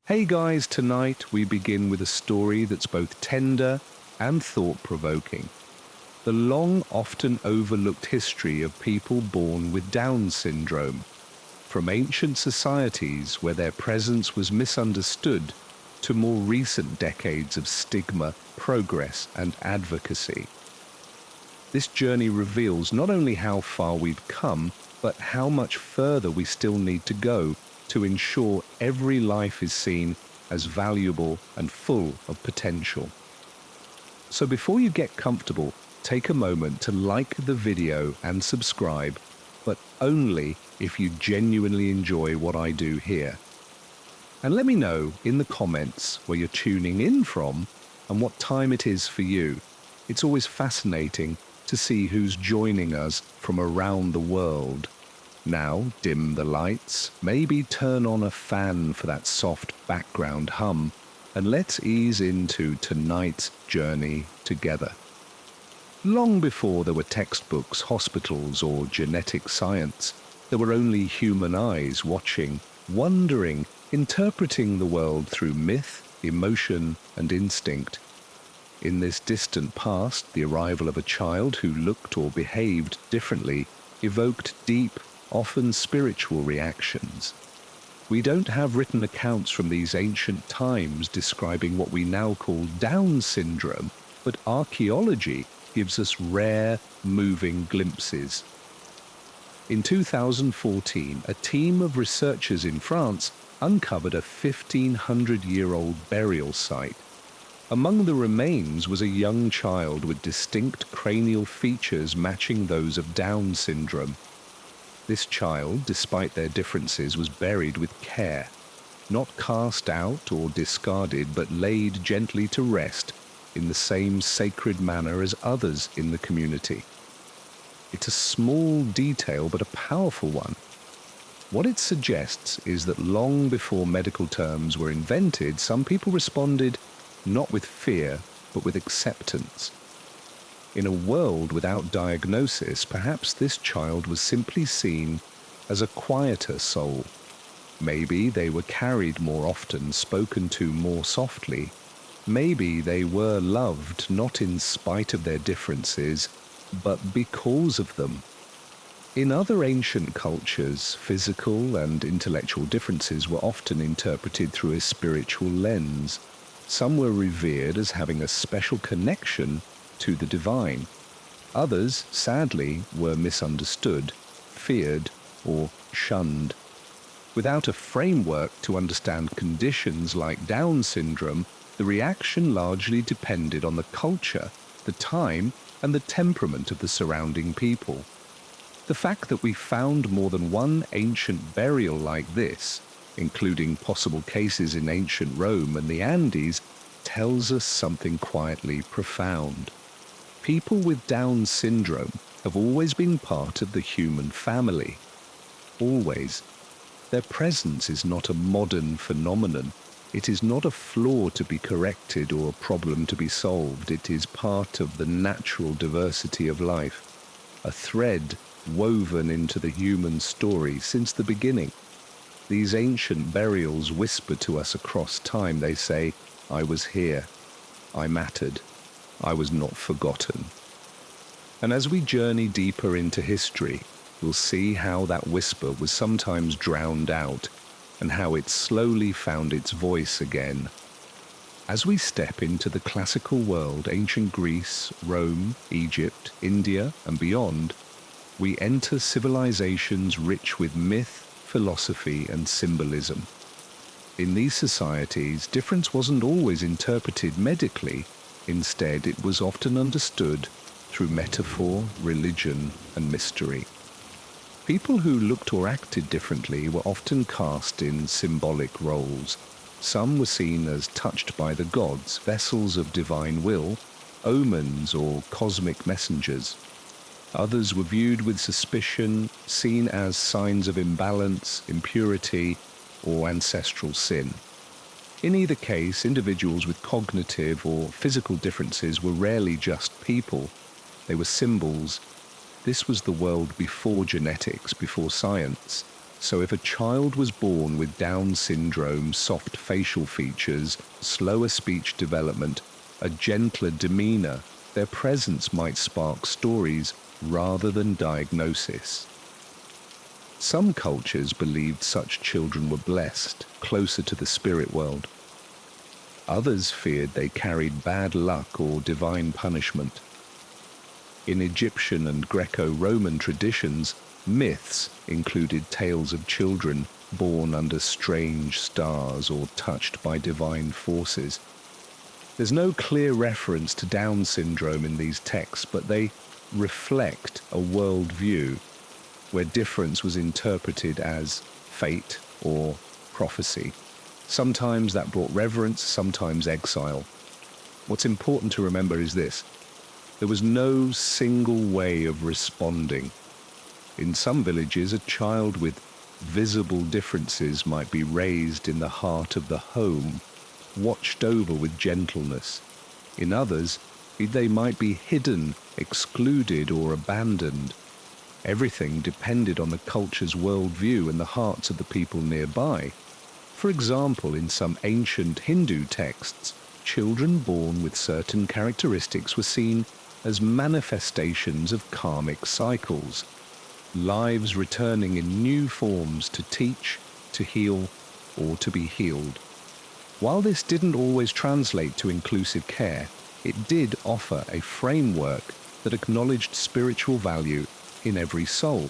Hey guys, tonight we begin with a story that's both tender and thought-provoking. The long, often overlooked history of people born with Down syndrome, from ancient societies where their presence was misunderstood to more recent decades of stigma, progress, and advocacy. This journey reveals not only how far we've come, but how much further we still need to go to ensure every life is seen as valuable and full of potential. So before you get comfortable, take a moment to like the video and subscribe, but only if you genuinely enjoy what I do here. And let me know in the comments where you're tuning in from and what time it is for you. It's always fascinating to see who's joining us from around the world. Now, dim the lights, maybe turn on a fan for that soft background hum, and let's ease into tonight's journey together. Long before there were textbooks, hospitals, or genetic science, there were only human eyes watching, wondering, interpreting the world through myth, emotion, and instinct. In this distant past, the arrival of a child who looked or behaved differently evoked deep, often spiritual reactions. We don't have written accounts from these ancient times describing what we now call Down syndrome, but archaeology gives us rare, moving glimpses. In 2014, a team of researchers in France uncovered a 1,500-year-old burial site. Among the remains was a young child with distinct cranial features matching those of Down syndrome. This child, despite their differences, was buried with care, not cast out or discarded, but laid gently to rest in the same sacred manner as others in the community. It's a small detail, but a powerful one. What it suggests is that long before medical terms were invented, some people responded not with fear, but with acceptance. In a world without diagnosis, perhaps this child was simply seen as a quieter soul. Maybe they were carried more often, spoken to more softly. Maybe they were loved not in spite of their differences, but because of them. In other ancient cultures, physical and intellectual differences were often interpreted through a spiritual lens. Some were revered as having a special connection to the divine. Others, sadly, were misunderstood, feared, or shunned. Without a framework to understand conditions like Down syndrome, the reaction largely depended on the culture, the time, and the temperament of the surrounding people. The fact that we found more than one ancient burial like this, including possible cases in ancient Rome and the Andes, tells us something quietly profound. People with Down syndrome have always been part of the human family. Always. Their presence is not a modern phenomenon. It is not a flaw to be corrected or a problem to be solved. It is part of the natural diversity of life, a thread woven into the human story since the beginning. These ancient burials whisper to us across time. They say, "I was here. I mattered. I was not forgotten." And as we journey deeper into history, we'll see how that whisper was sometimes drowned out and how it slowly found its voice again. As we step into the classical world, ancient Greece, Rome, Egypt, India, and beyond, we enter civilizations rich with myth, philosophy, and symbolism. In these societies, difference wasn't always interpreted medically. Instead, it was often understood through metaphor, religion, and mystery. People who looked or acted differently were often cast in symbolic roles. Some were seen as touched by the gods, vessels of divine will, omens or cosmic messengers. Others were viewed with suspicion, seen as signs of imbalance, impurity, or ancestral sin. In either case, individuals with cognitive or physical differences were rarely just people. They were symbols. This was the world before genetics, before science. So if a child was born with Down syndrome, soft facial features, slower speech development, a gentler demeanor, their presence might spark stories rather than diagnosis. Some cultures believed such children were blessed, closer to the spirit world. Others feared they carried bad luck or divine punishment. In Egyptian and Greco-Roman traditions, myths included tales of children born under strange stars or touched by divine forces. There's no clear reference to Down syndrome in these texts, but they reflect a worldview where difference was interpreted as fate or prophecy. Sometimes that brought reverence, sometimes exile. What's important to remember is this: there was no single way of responding. In some villages, a child with visible differences might be raised in the heart of the home, watched over with gentleness. In others, they might be hidden, excluded, or abandoned. Everything depended on the culture's worldview and the hearts of the people nearby. For example, in some ancient Hindu texts, children born with certain characteristics were seen as manifestations of karmic cycles, lives returning in new forms to teach, to heal, or to be healed. While this didn't always translate to inclusive care, it did offer a framework that acknowledged spiritual value in every soul.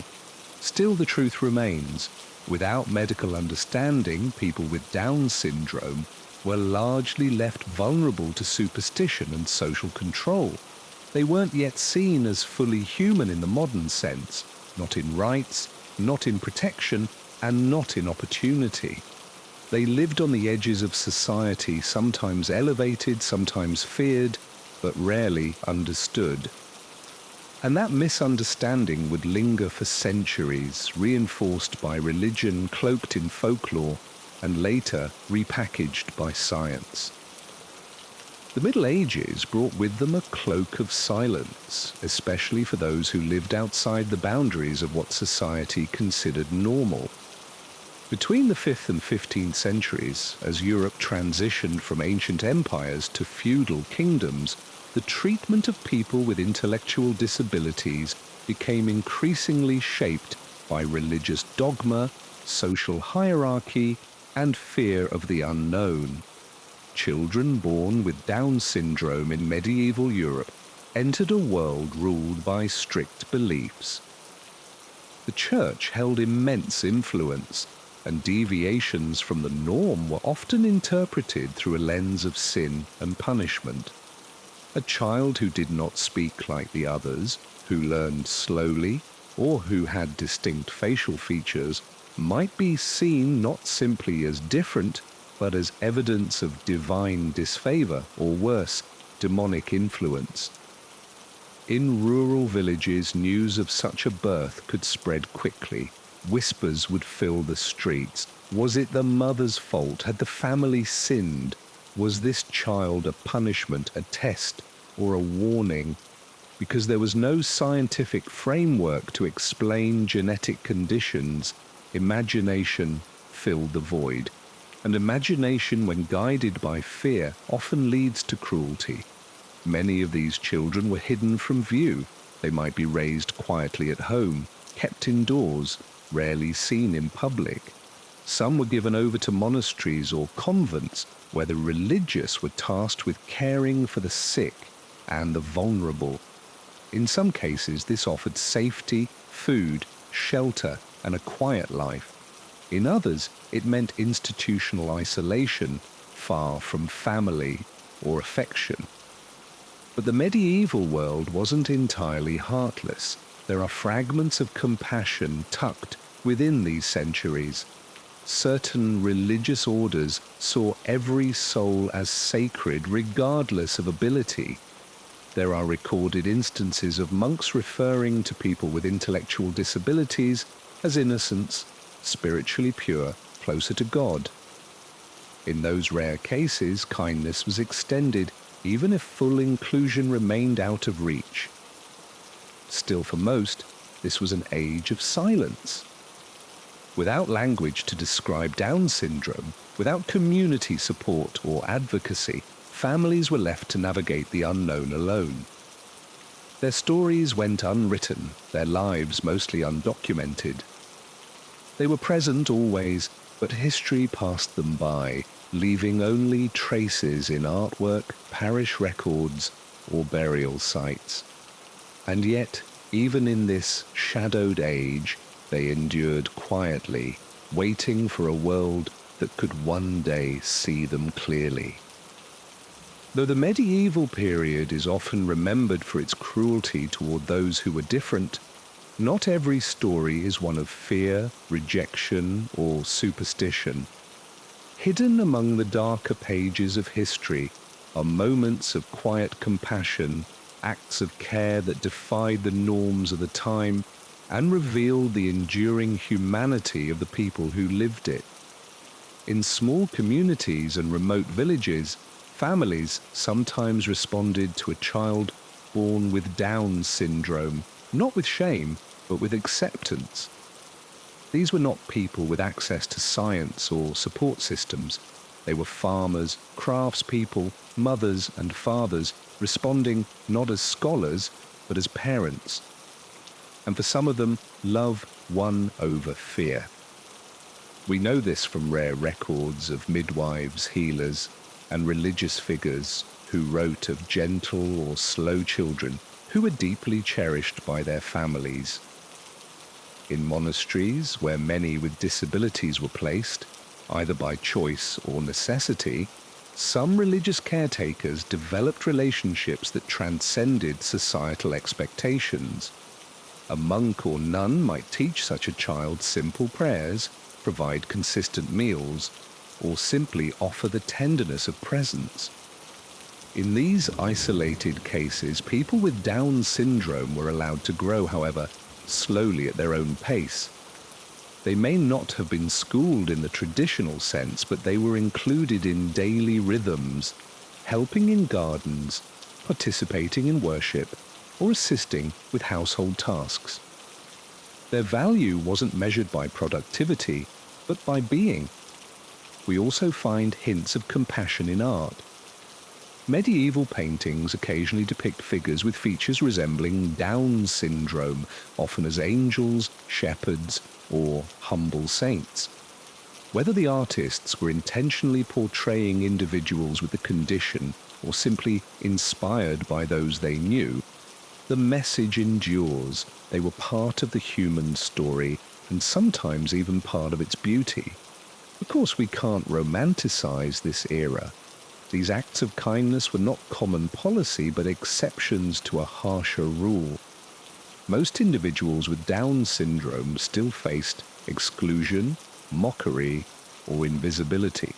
Still, the truth remains: without medical understanding, people with Down syndrome were largely left vulnerable to superstition and social control. They weren't yet seen as fully human in the modern sense, not in rights, not in protection, and not in opportunity. They lived on the edges of society, sometimes elevated, sometimes feared, but rarely understood. And that misunderstanding would linger for centuries, reinforced by religion, cloaked in folklore, and later repackaged by science. The Middle Ages brought with them a cloak of silence, especially for those who lived outside the boundaries of what society considered normal. Between the 5th and 15th centuries, as Europe transitioned from ancient empires to feudal kingdoms, the treatment of people with intellectual disabilities became increasingly shaped by religious dogma, social hierarchy, and fear of the unknown. Children born with Down syndrome in medieval Europe entered a world ruled by strict beliefs. The Church held immense influence, and deviations from the norm were often interpreted through a lens of sin and punishment. A child who did not speak like the others, who learned slowly, or who had distinct facial features, might be seen not simply as different, but as evidence of divine disfavor, or worse, demonic influence. In rural villages, news of such a birth could spread quickly. Whispers would fill the streets. Was it the mother's fault? Had the family sinned? Was this child a punishment, a test, or a warning? Because there was no scientific framework to explain genetic conditions, imagination filled the void. And imagination, when guided by fear, often leads to cruelty. Many of these children were hidden from view. They might be raised quietly at home, kept indoors, rarely seen in public. Some were given over to monasteries or convents, where the religious were tasked with caring for the sick and the vulnerable. In some cases, this offered safety, food, shelter, and a quiet life. In others, it meant institutional isolation, far from family or affection. But the medieval world wasn't entirely heartless. There are fragments of compassion tucked within these centuries. Certain religious orders saw every soul as sacred regardless of ability. There are recorded instances of monks referring to people with intellectual disabilities as innocents, spiritually pure, closer to God. In those rare cases, kindness was extended, even if full inclusion remained out of reach. Still, for most, this was an age of silence. Without language to describe Down syndrome, without community support or advocacy, families were left to navigate the unknown alone. Their stories went unwritten, their lives mostly undocumented. They were present always, but history passed them by, leaving only traces in artwork, parish records, or burial sites. And yet, even in this shadowed age, they endured quietly, waiting for a world that could one day see them clearly. Though the medieval period is often remembered for its cruelty toward those who were different, not every story is one of fear, rejection, or superstition. Hidden among the darker pages of history are moments of quiet compassion, acts of care that defied the norms of the time and revealed the enduring humanity of the people who lived it. In small communities and remote villages, families sometimes responded to a child born with Down syndrome, not with shame, but with acceptance. These were not people with access to science or support systems. They were farmers, craftspeople, mothers and fathers, responding not as scholars, but as parents. And for some of them, love won over fear. We know this from rare records of midwives, healers, and religious figures who wrote of gentle or slow children who were deeply cherished by their families. In monasteries, where many with disabilities were placed, either by choice or necessity, some religious caretakers developed relationships that transcended societal expectations. A monk or nun might teach such a child simple prayers, provide consistent meals, or simply offer the tenderness of presence. In these isolated cases, people with Down syndrome were allowed to grow, however, slowly at their own pace. They may not have been schooled in the traditional sense, but they were included in daily rhythms, helping in gardens, participating in worship, or assisting with household tasks. Their value wasn't measured by productivity, but by being. We also find hints of compassion in art. Medieval paintings occasionally depict figures with features resembling Down syndrome, often as angels, shepherds, or humble saints. Whether the artists were intentionally portraying individuals with the condition or simply inspired by those they knew, the message endures. They were part of the human story and sometimes even part of its beauty. Of course, we can't romanticize this era. These acts of kindness were not common policy, but exceptions to a harsher rule. Most individuals with Down syndrome still faced exclusion, mockery, or invisibility.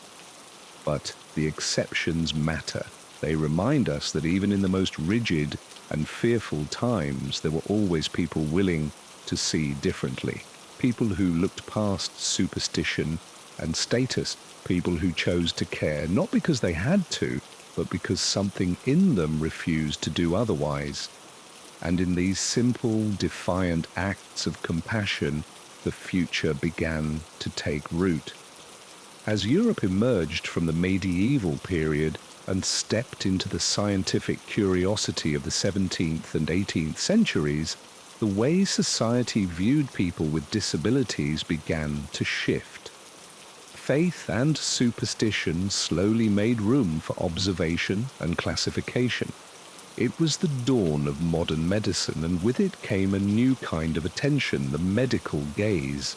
But the exceptions matter. They remind us that even in the most rigid and fearful times, there were always people willing to see differently. People who looked past superstition and status, people who chose to care, not because they had to, but because something in them refused to do otherwise. And in these simple, defiant acts of compassion, the future began to take root. As Europe emerged from the medieval period and stepped into the scientific curiosity of the 17th and 18th centuries, the way society viewed people with disabilities began to shift. Faith and superstition slowly made room for observation and classification. It was the dawn of modern medicine, and with it came a new kind of attention, the medical gaze.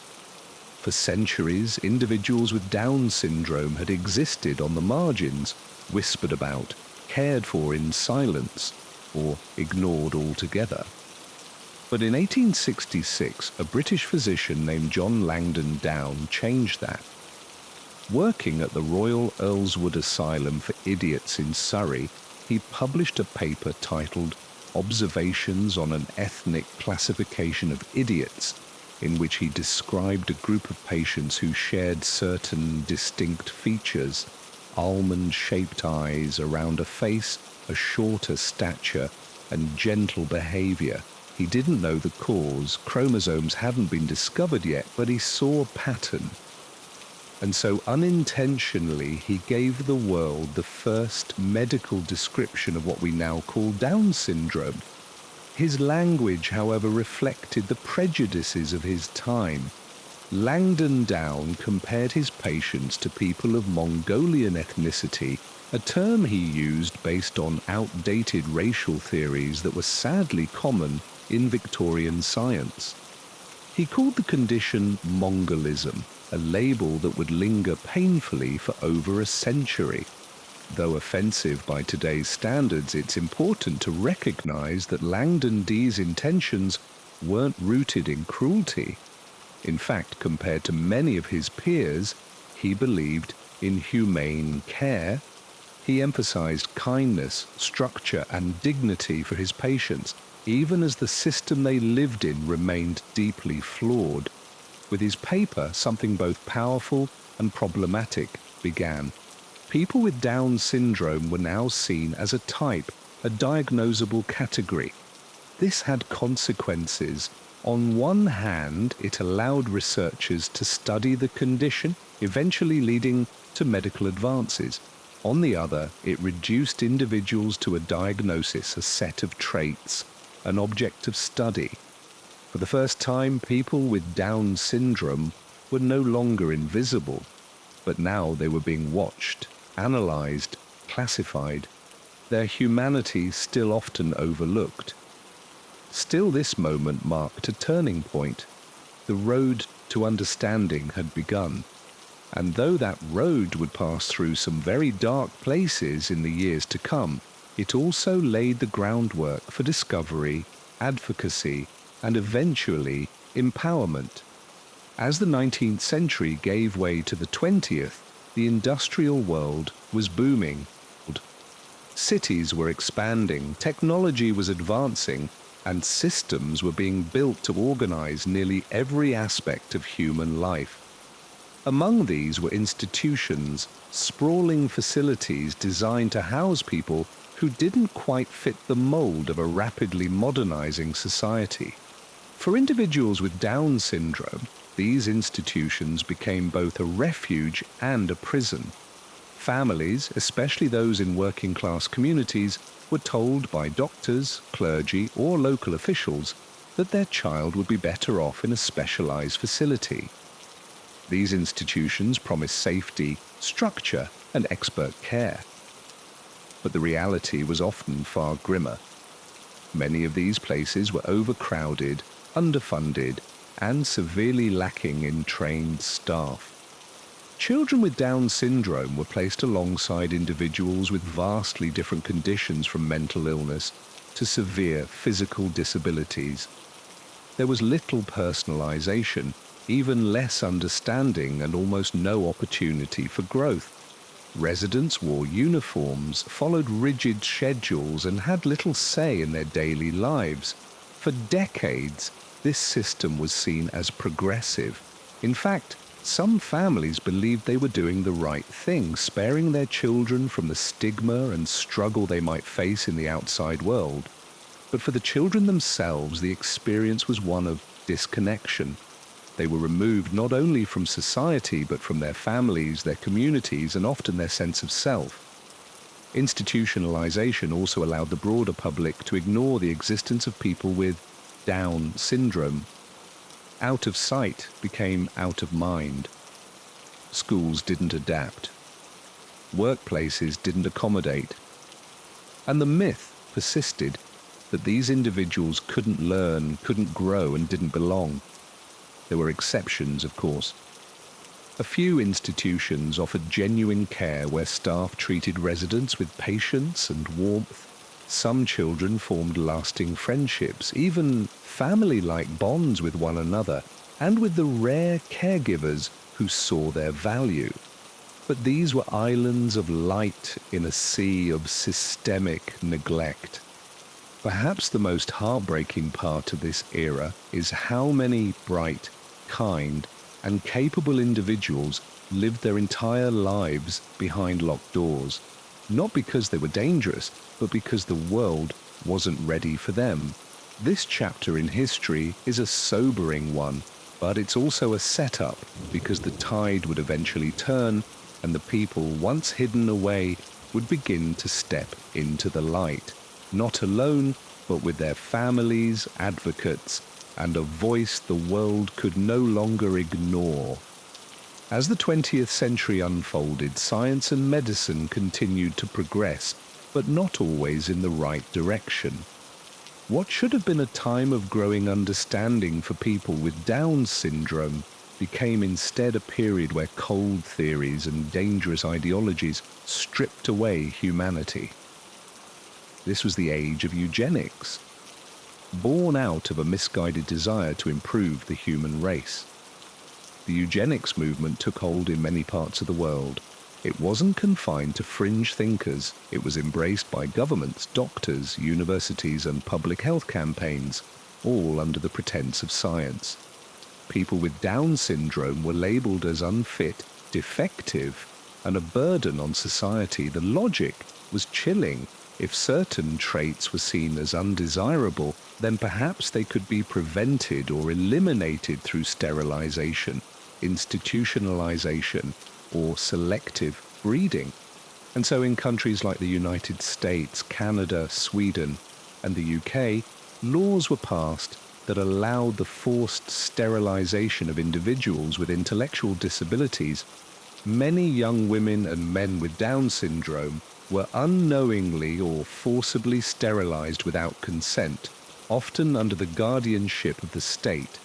For centuries, individuals with Down syndrome had existed on the margins, whispered about, cared for in silence, or ignored altogether. But in 1866, a British physician named John Langdon Down changed that. Working at the Royal Earlswood Asylum for Idiots in Surrey, he published a paper titled Observations on an Ethnic Classification of Idiots, in which he described a group of patients who shared certain distinct features: almond-shaped eyes, around a face, a shorter stature, and gentle behavior. He didn't know the cause, chromosomes hadn't been discovered yet, but he saw a pattern. And so unintentionally, he gave the world the first medical description of what we now call Down syndrome. His language, however, reflected the prejudices of his time. Langdon Down compared his patients to people of Mongolian ethnicity, a term he used based on outdated racial theories that were sadly common in Victorian science. He called the condition Mongolism, a label that would linger painfully for over a century. Though offensive by today's standards, it's important to recognize that Langdon D's intentions weren't rooted in cruelty. In fact, compared to many of his peers, he believed in humane care. He emphasized kindness, structure, and dignity for his patients, even as the system they lived in remained deeply flawed. With his paper, something both powerful and problematic began. People with Down syndrome were now seen as a type, a diagnosable category. This had consequences. On one hand, it allowed researchers to study the condition, eventually leading to medical advances. On the other, it reduced individuals to a diagnosis, a set of traits, an object of study. For the first time, people with Down syndrome were no longer invisible, but now they were being watched, analyzed, classified, their humanity still often overlooked. Still, this moment marked a turning point. The road to understanding had begun. And though that road would pass through some very dark places in the years to come, it also laid the groundwork for discovery, advocacy, and eventually empowerment. As the 19th century gave way to the 20th, the industrial world was booming. Cities were expanding, technology was advancing, and systems were being built to organize nearly every aspect of human life. Among these were institutions, sprawling facilities designed to house people who didn't quite fit the mold of a rapidly modernizing society. For individuals with Down syndrome, these institutions became both a refuge and a prison. Families, especially those in working-class communities, were told by doctors, clergy, or local officials that their child would be better off in a specialized facility. These institutions promised safety, structure, and expert care. But the reality was often far grimmer. Many of these places were overcrowded, underfunded, and severely lacking in trained staff. Children with Down syndrome were placed alongside individuals with vastly different conditions, from mental illness to severe physical disabilities. There was little personalization, even less understanding, and almost no opportunity for growth. Residents wore uniforms, followed rigid schedules, and had little say in their daily lives. For decades, this system was seen as progressive. In fact, some families believed they were doing the right thing, sparing their children from the stigma and struggle they might face in the outside world. But for the children themselves, the experience was one of disconnection. They were removed not only from society, but from their families, their communities, and often their sense of self. Institutionalization also allowed the broader public to ignore the existence of people with Down syndrome. Out of sight became out of mind. Schools didn't adapt. Workplaces didn't accommodate. And the myth persisted that these individuals couldn't learn, couldn't grow, and didn't belong. There were exceptions, of course. A few institutions offered genuine care where staff treated residents with patience and warmth. Some children formed lasting friendships, even family-like bonds with one another, and with the rare caregivers who saw their value. But these were islands of light in a sea of systemic neglect. Perhaps the most heartbreaking part of this era is how many bright, kind, and capable individuals lived their entire lives behind locked doors, not because they were dangerous, but because the world wasn't ready for them. This chapter in history is a sobering one, but it's also a setup because the tide would eventually turn and the people once hidden away would begin to step into the light, not alone, but with their families, advocates, and a voice the world could no longer ignore. As the 20th century unfolded, science and medicine continued to progress, but not always in the right direction. What should have been a time of growing understanding for people with Down syndrome became instead a period where cold theories and dangerous ideologies stripped away humanity. This was the age of eugenics, born out of a misguided desire to improve the human race. The eugenics movement took hold in many parts of the world. It wasn't confined to fringe thinkers. It was embraced by governments, doctors, universities, and public health campaigns, all under the pretense of science. People with Down syndrome were labeled as unfit, defective, and a burden on society. The logic was chilling. If certain traits were seen as undesirable, then perhaps they could be prevented or eliminated through sterilization, institutionalization, or selective breeding. And so in countries like the United States, Canada, Sweden, and the UK, laws were passed that allowed the forced sterilization of individuals with intellectual disabilities. Many young women and men with Down syndrome were unknowingly or forcibly sterilized without consent, often under the guardianship of the state.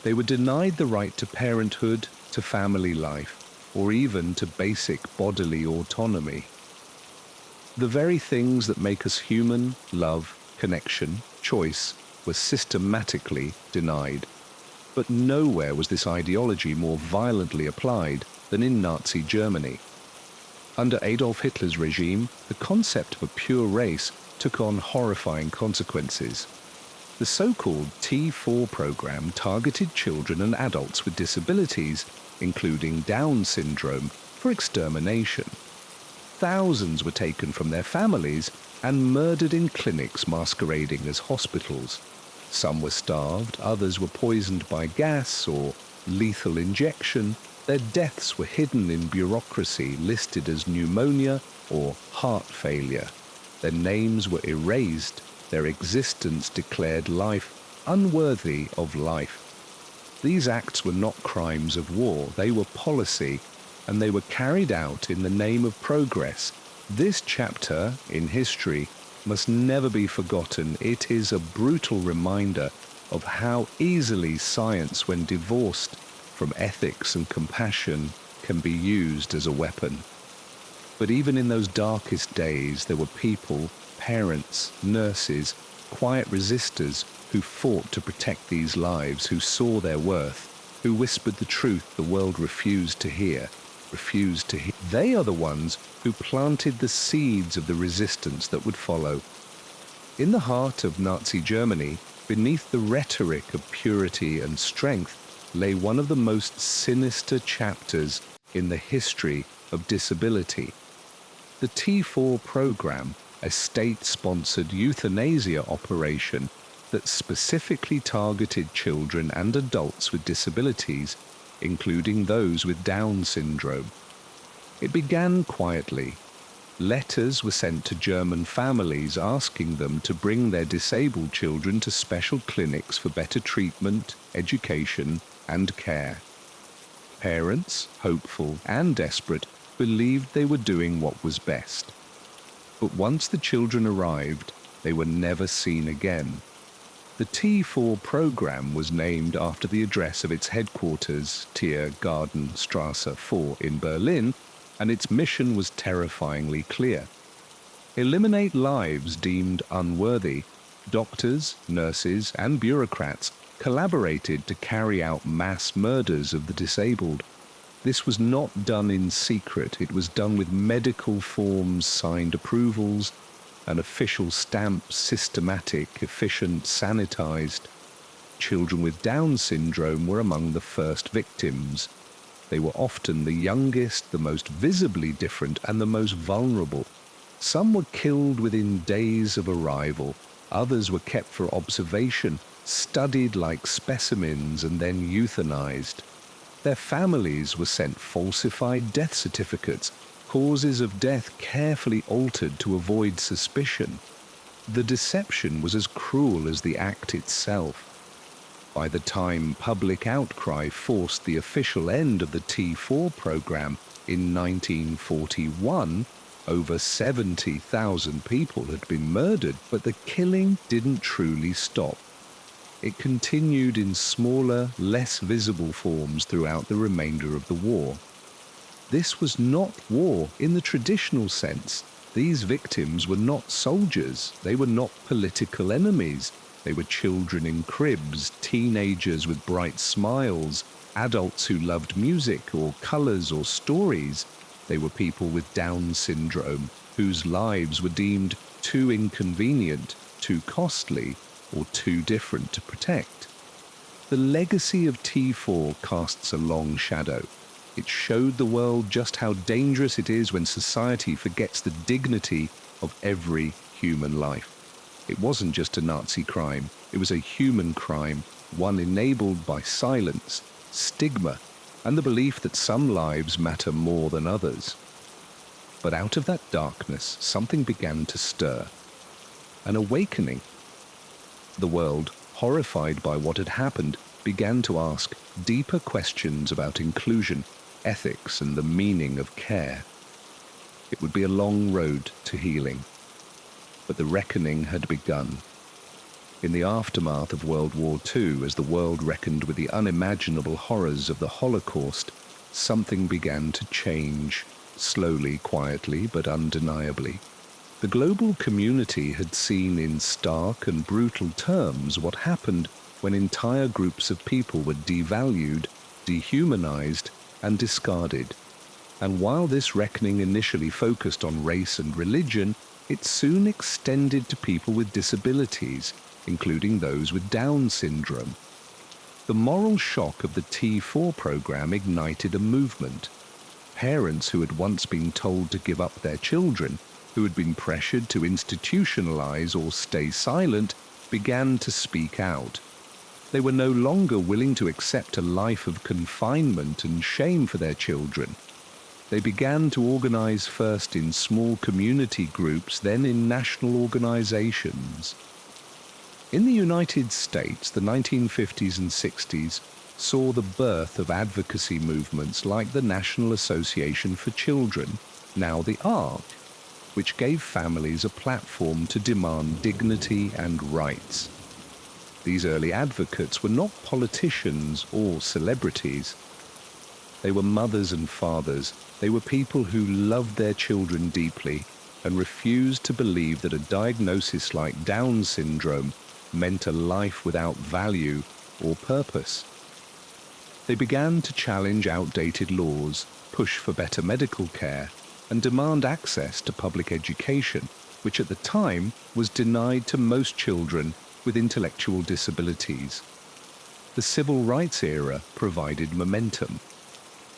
They were denied the right to parenthood, to family life, or even to basic bodily autonomy. The very things that make us human, love, connection, choice, were systematically denied. But nowhere was this ideology more violently applied than in Nazi Germany. Under Adolf Hitler's regime, the concept of a pure race took on horrifying consequences. The so-called T4 program targeted children and adults with disabilities, including Down syndrome, for extermination. Thousands were taken from their families and murdered in clinics masquerading as hospitals. Some were starved, others were poisoned by gas or lethal injection. Their deaths were hidden in bureaucracy, listed as pneumonia or heart failure. Their names were erased, their existence declared life unworthy of life. These acts were not crimes of war, they were policy, and they were carried out in the name of progress. This chapter in history must never be forgotten. It is a brutal reminder of how easily science, when divorced from ethics and compassion, can be used as a weapon. But even in those darkest days, there were people, parents, nurses, quiet resistors who fought to protect these lives, who saw their worth, who whispered the truth the world refused to hear. They are the ones who planted the seeds of the resistance that would follow. In the heart of Nazi Germany, beneath the rhetoric of purity and strength, lay one of the most sinister chapters in the history of disability. The T4 program, a state-sponsored euthanasia operation that specifically targeted children and adults with disabilities, including those with Down syndrome. It began quietly. Letters were sent to German families asking them to bring their disabled children to special clinics for better treatment, education, and care. Parents, hopeful and desperate, believed they were doing what was best. But once the children arrived, they were never seen again. The T4 program was named after the address of its headquarters, Tiergartenstrasse 4 in Berlin, and its mission was terrifyingly clear. Eliminate lives deemed unworthy. Doctors, nurses, and bureaucrats collaborated to carry out mass murders of the disabled. This was not done in secret. It was done with medical forms, signed approvals, and official stamps, systematic, efficient, sanitized. Children with Down syndrome were among the first victims. They were often the youngest, the most visibly different, and the most vulnerable. Some were killed within days of arrival. Others were kept for observation, studied like specimens, and then euthanized. Their families were sent falsified death certificates, causes of death carefully altered to avoid suspicion. The deception was as cruel as the act itself. By the time public outcry forced the official end of the T4 program in 1941, over 70,000 people had been murdered, but the killing didn't truly stop. It continued in smaller, less visible forms throughout the remainder of the war. This was not war in the traditional sense. These victims were not soldiers. They were not political enemies. They were children in cribs, teenagers with bright smiles, adults who loved music or colors or stories. They were people with Down syndrome, whose lives were deemed too inconvenient, too costly, or too different to protect. The legacy of T4 casts a long shadow. It showed the world just how dangerous it is when society forgets the dignity of every human life. It wasn't just a Nazi crime, it was a human crime, one enabled by silence, stigma, and the belief that some lives matter more than others. But out of that darkness, something began to stir. An awakening. The world, horrified by what had happened, began to ask deeper questions about inclusion, ethics, and the meaning of care. It would be a long road to healing. But the reckoning had begun. In the aftermath of World War II, as the world reckoned with the unimaginable horrors of the Holocaust, something began to change, slowly, quietly, but undeniably. The global community had seen in stark and brutal terms what happened when entire groups of people were devalued, dehumanized, and discarded. And while this reckoning initially focused on race and religion, it soon extended to people with disabilities, including those with Down syndrome. The moral shock of the T4 program ignited a movement. Parents who had once been told to give up their children, who had been pressured to institutionalize or stay silent, began to speak out. They were no longer willing to accept a life of confinement and shame for their children. They began to organize first in small community groups, then in national organizations. In the United States, the 1950s and 60s saw the birth of advocacy movements like the National Association for Children, now the ARC, which gave families a platform to demand dignity and rights. These early advocates were not politicians or celebrities. They were mothers and fathers. They were people who loved their children deeply and refused to believe that a diagnosis like Down syndrome meant a life without value or purpose. They began to challenge outdated laws, push for better medical care, and demand access to public education, which at the time was denied to most children with intellectual disabilities. The civil rights era provided momentum.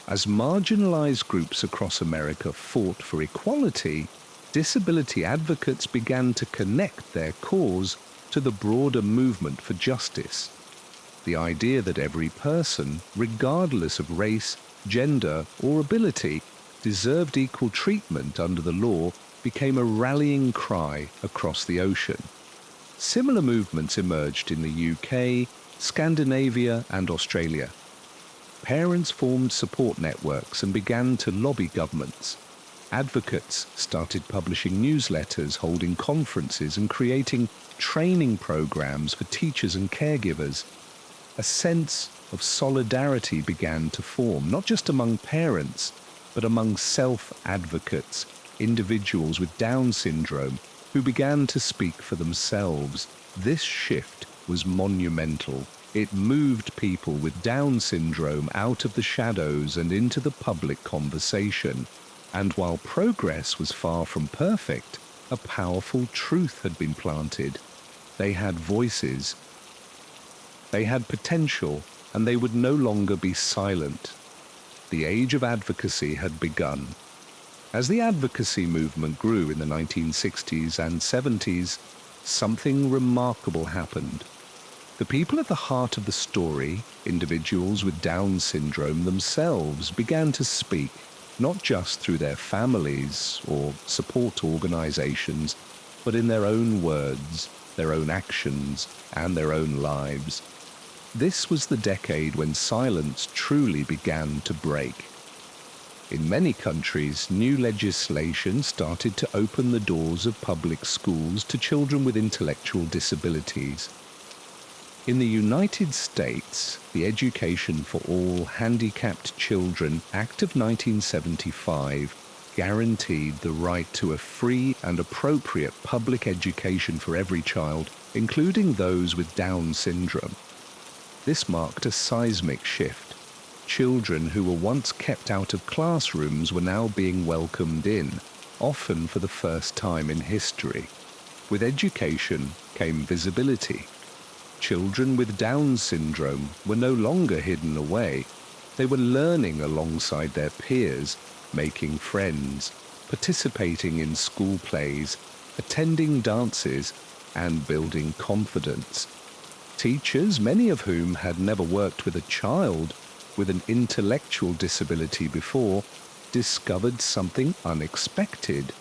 As marginalized groups across America fought for equality, disability advocates began to connect their cause to the broader movement for justice. The idea that every person, regardless of race, gender, or ability, deserved equal treatment under the law became a rallying cry across the ocean. Similar movements emerged in the UK, Scandinavia, and Australia. Parents formed support networks and began to lobby governments. Advocates started publishing newsletters, holding conferences, and creating training programs for teachers and caregivers. A sense of solidarity began to form, not just among parents, but among self-advocates, individuals with Down syndrome, who began to speak for themselves. This shift was monumental. It moved people with Down syndrome out of the shadows and into the public conversation. And while progress was far from perfect, a powerful truth had been planted. They had voices. They had potential, and they would no longer be silent. The age of advocacy had begun. As the advocacy movement grew in the 1960s and 70s, something remarkable happened. The people at the heart of the story, individuals with Down syndrome themselves, began to speak, not just through their families or support organizations, but in their own words, their own actions, and their own lives. This was the decade when silence truly began to break. In many countries, new legislation started to open the doors of public schools to children with intellectual disabilities. In the United States, the Education for All Handicapped Children Act of 1975 guaranteed the right to a free and appropriate public education for every child, including those with Down syndrome. This marked a seismic shift. Children who were once kept out of classrooms were now being welcomed in, often for the first time in history. With education came visibility. Children with Down syndrome were no longer hidden away. They were learning alongside their peers, making friends, participating in school plays, attending dances, and building confidence. Teachers, many of whom had never worked with a child with an intellectual disability before, discovered something unexpected.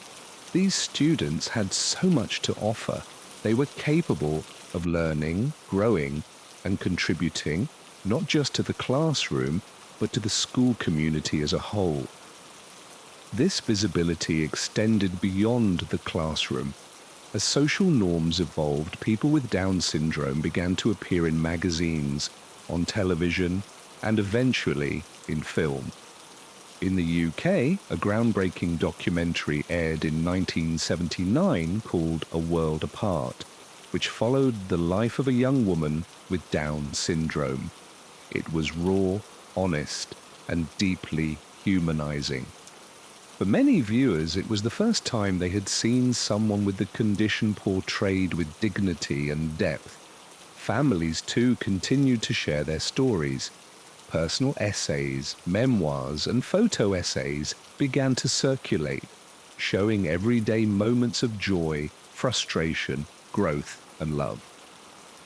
These students had so much to offer. They were capable of learning, growing, and contributing, not just to the classroom, but to the school community as a whole. This visibility extended beyond the classroom. As social norms evolved, people with Down syndrome began to appear in magazines, on television, and eventually in film. In the UK, a groundbreaking documentary aired in 1979 called A World Apart, which followed the life of a young woman with Down syndrome. It was raw, honest, and deeply humanizing. For many viewers, it was the first time they had seen someone with the condition portrayed with dignity and depth. Families, too, continued to share their stories. Personal essays, memoirs, and photo essays began to circulate, showing everyday moments of joy, frustration, growth, and love.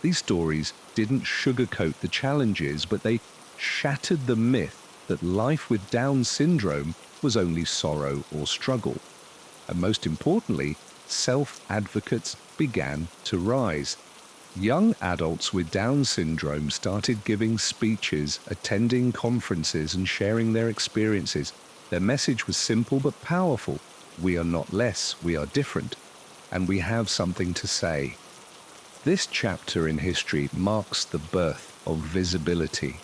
These stories didn't sugarcoat the challenges, but they shattered the myth that life with Down syndrome was only sorrow or struggle. And most importantly, self-advocates began to rise. Young adults with Down syndrome started giving speeches, attending conferences, and sharing their experiences. Their message was simple but powerful. We are not less, we are different, and we have something to say. This chapter in history marks the birth of visibility.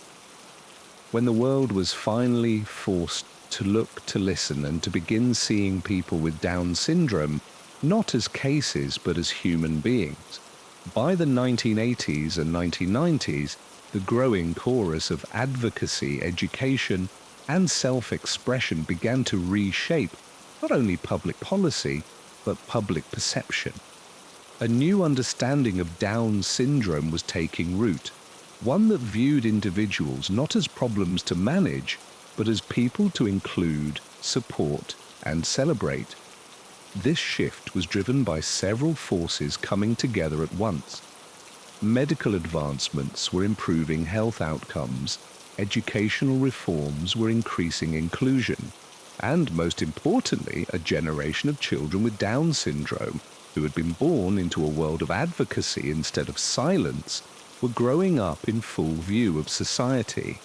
When the world was finally forced to look, to listen, and to begin seeing people with Down syndrome not as cases but as human beings. By the 1980s and 1990s, the growing chorus of advocacy, education, and self-expression began to reshape not only public policy, but public perception. A new understanding of Down syndrome was taking root, one that viewed individuals not as problems to manage, but as people to include, support, and celebrate. This shift was driven by several forces coming together at once. Medical advancements were improving health outcomes, educational reforms were increasing inclusion, and most importantly, a generation of children with Down syndrome, who had been born into a world of advocacy instead of silence, were growing up in full view of society.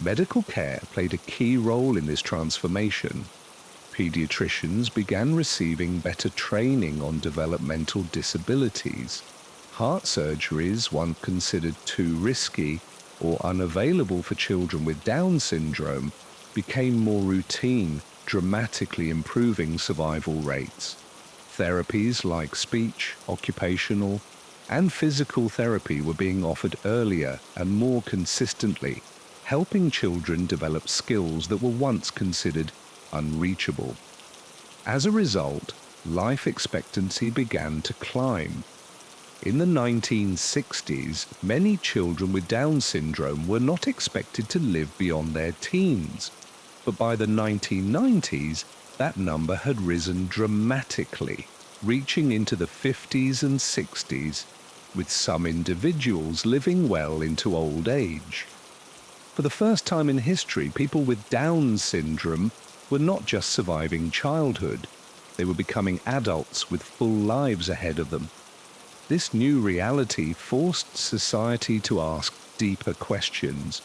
Medical care played a key role in this transformation. Pediatricians began receiving better training on developmental disabilities. Heart surgeries, once considered too risky or unavailable for children with Down syndrome, became more routine, dramatically improving survival rates. Therapies like speech, occupational, and physical therapy were being offered earlier and more consistently, helping children develop skills that were once considered unreachable. As a result, life expectancy began to climb. In the 1960s, many children with Down syndrome were not expected to live beyond their teens, but by the 1990s, that number had risen dramatically. reaching into the 50s and 60s, with some individuals living well into old age. For the first time in history, people with Down syndrome were not just surviving childhood, they were becoming adults with full lives ahead of them. This new reality forced society to ask deeper questions.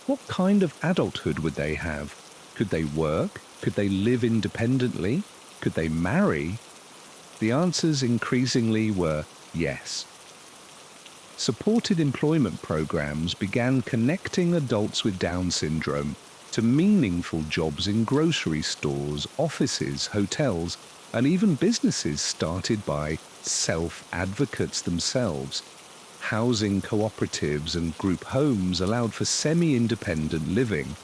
What kind of adulthood would they have? Could they work? Could they live independently? Could they marry? The answers increasingly were yes. Supported employment programs began connecting adults with Down syndrome to meaningful jobs in grocery stores, offices, hotels, and even businesses started by self-advocates themselves. Housing cooperatives and group homes allowed for semi-independent living,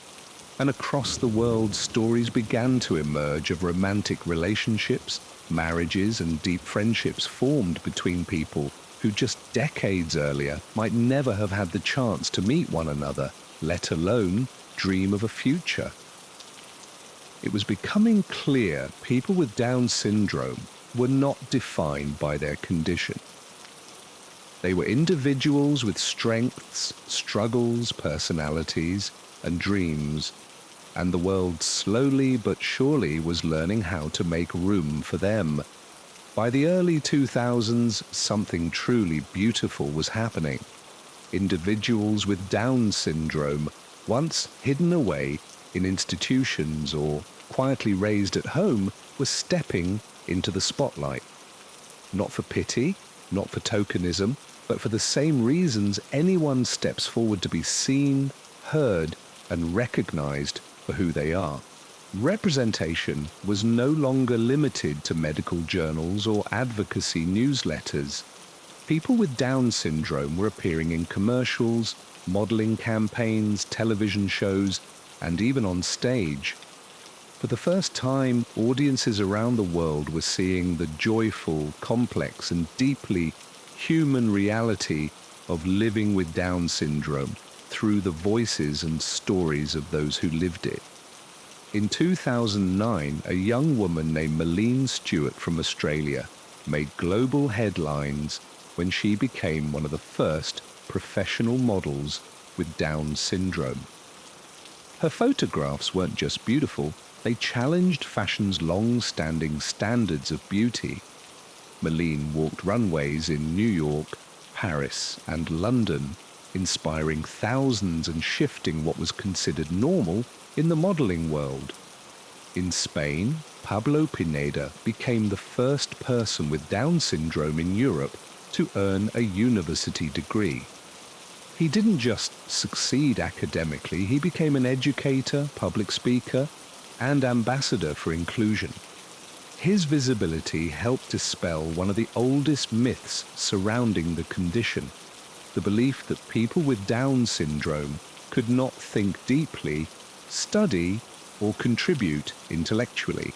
and across the world stories began to emerge of romantic relationships, marriages, and deep friendships formed between people who just decades earlier might never have had the chance to meet one another, let alone dream of a future. It was becoming clear people with Down syndrome were not defined by their condition. They were individuals with strengths, struggles, personalities, and dreams, and the world slowly but surely was learning how to make room for them. By the early 2000s, something truly beautiful was happening. Individuals with Down syndrome, once hidden away in institutions or quietly raised at home, were stepping into the spotlight. Not for pity, not for tokenism, but for the same reasons anyone steps forward to be seen, heard, and recognized for who they are. Representation was no longer limited to medical journals or advocacy newsletters. People with Down syndrome were appearing in commercials, modeling campaigns, television shows, and even on stage. For the first time, audiences around the world were seeing the joyful, complex, and deeply human reality of living with Down syndrome through the voices and stories of those who lived it. In 2009, a young woman named Malene Stewart from Australia made global headlines when she became one of the first professional models with Down syndrome. Her photographs weren't just beautiful, they challenged fashion's long-standing standards of beauty. Malene walked runways in New York, Paris, and London, inspiring thousands and shifting what was considered normal in the modeling world. In Spain, Pablo Pineda became the first person with Down syndrome in Europe to earn a university degree. He didn't just succeed academically, he became an educator, public speaker, and ambassador for inclusion. His visibility helped dispel one of the oldest myths surrounding the condition, the belief that people with Down syndrome could not think deeply, study, or contribute intellectually.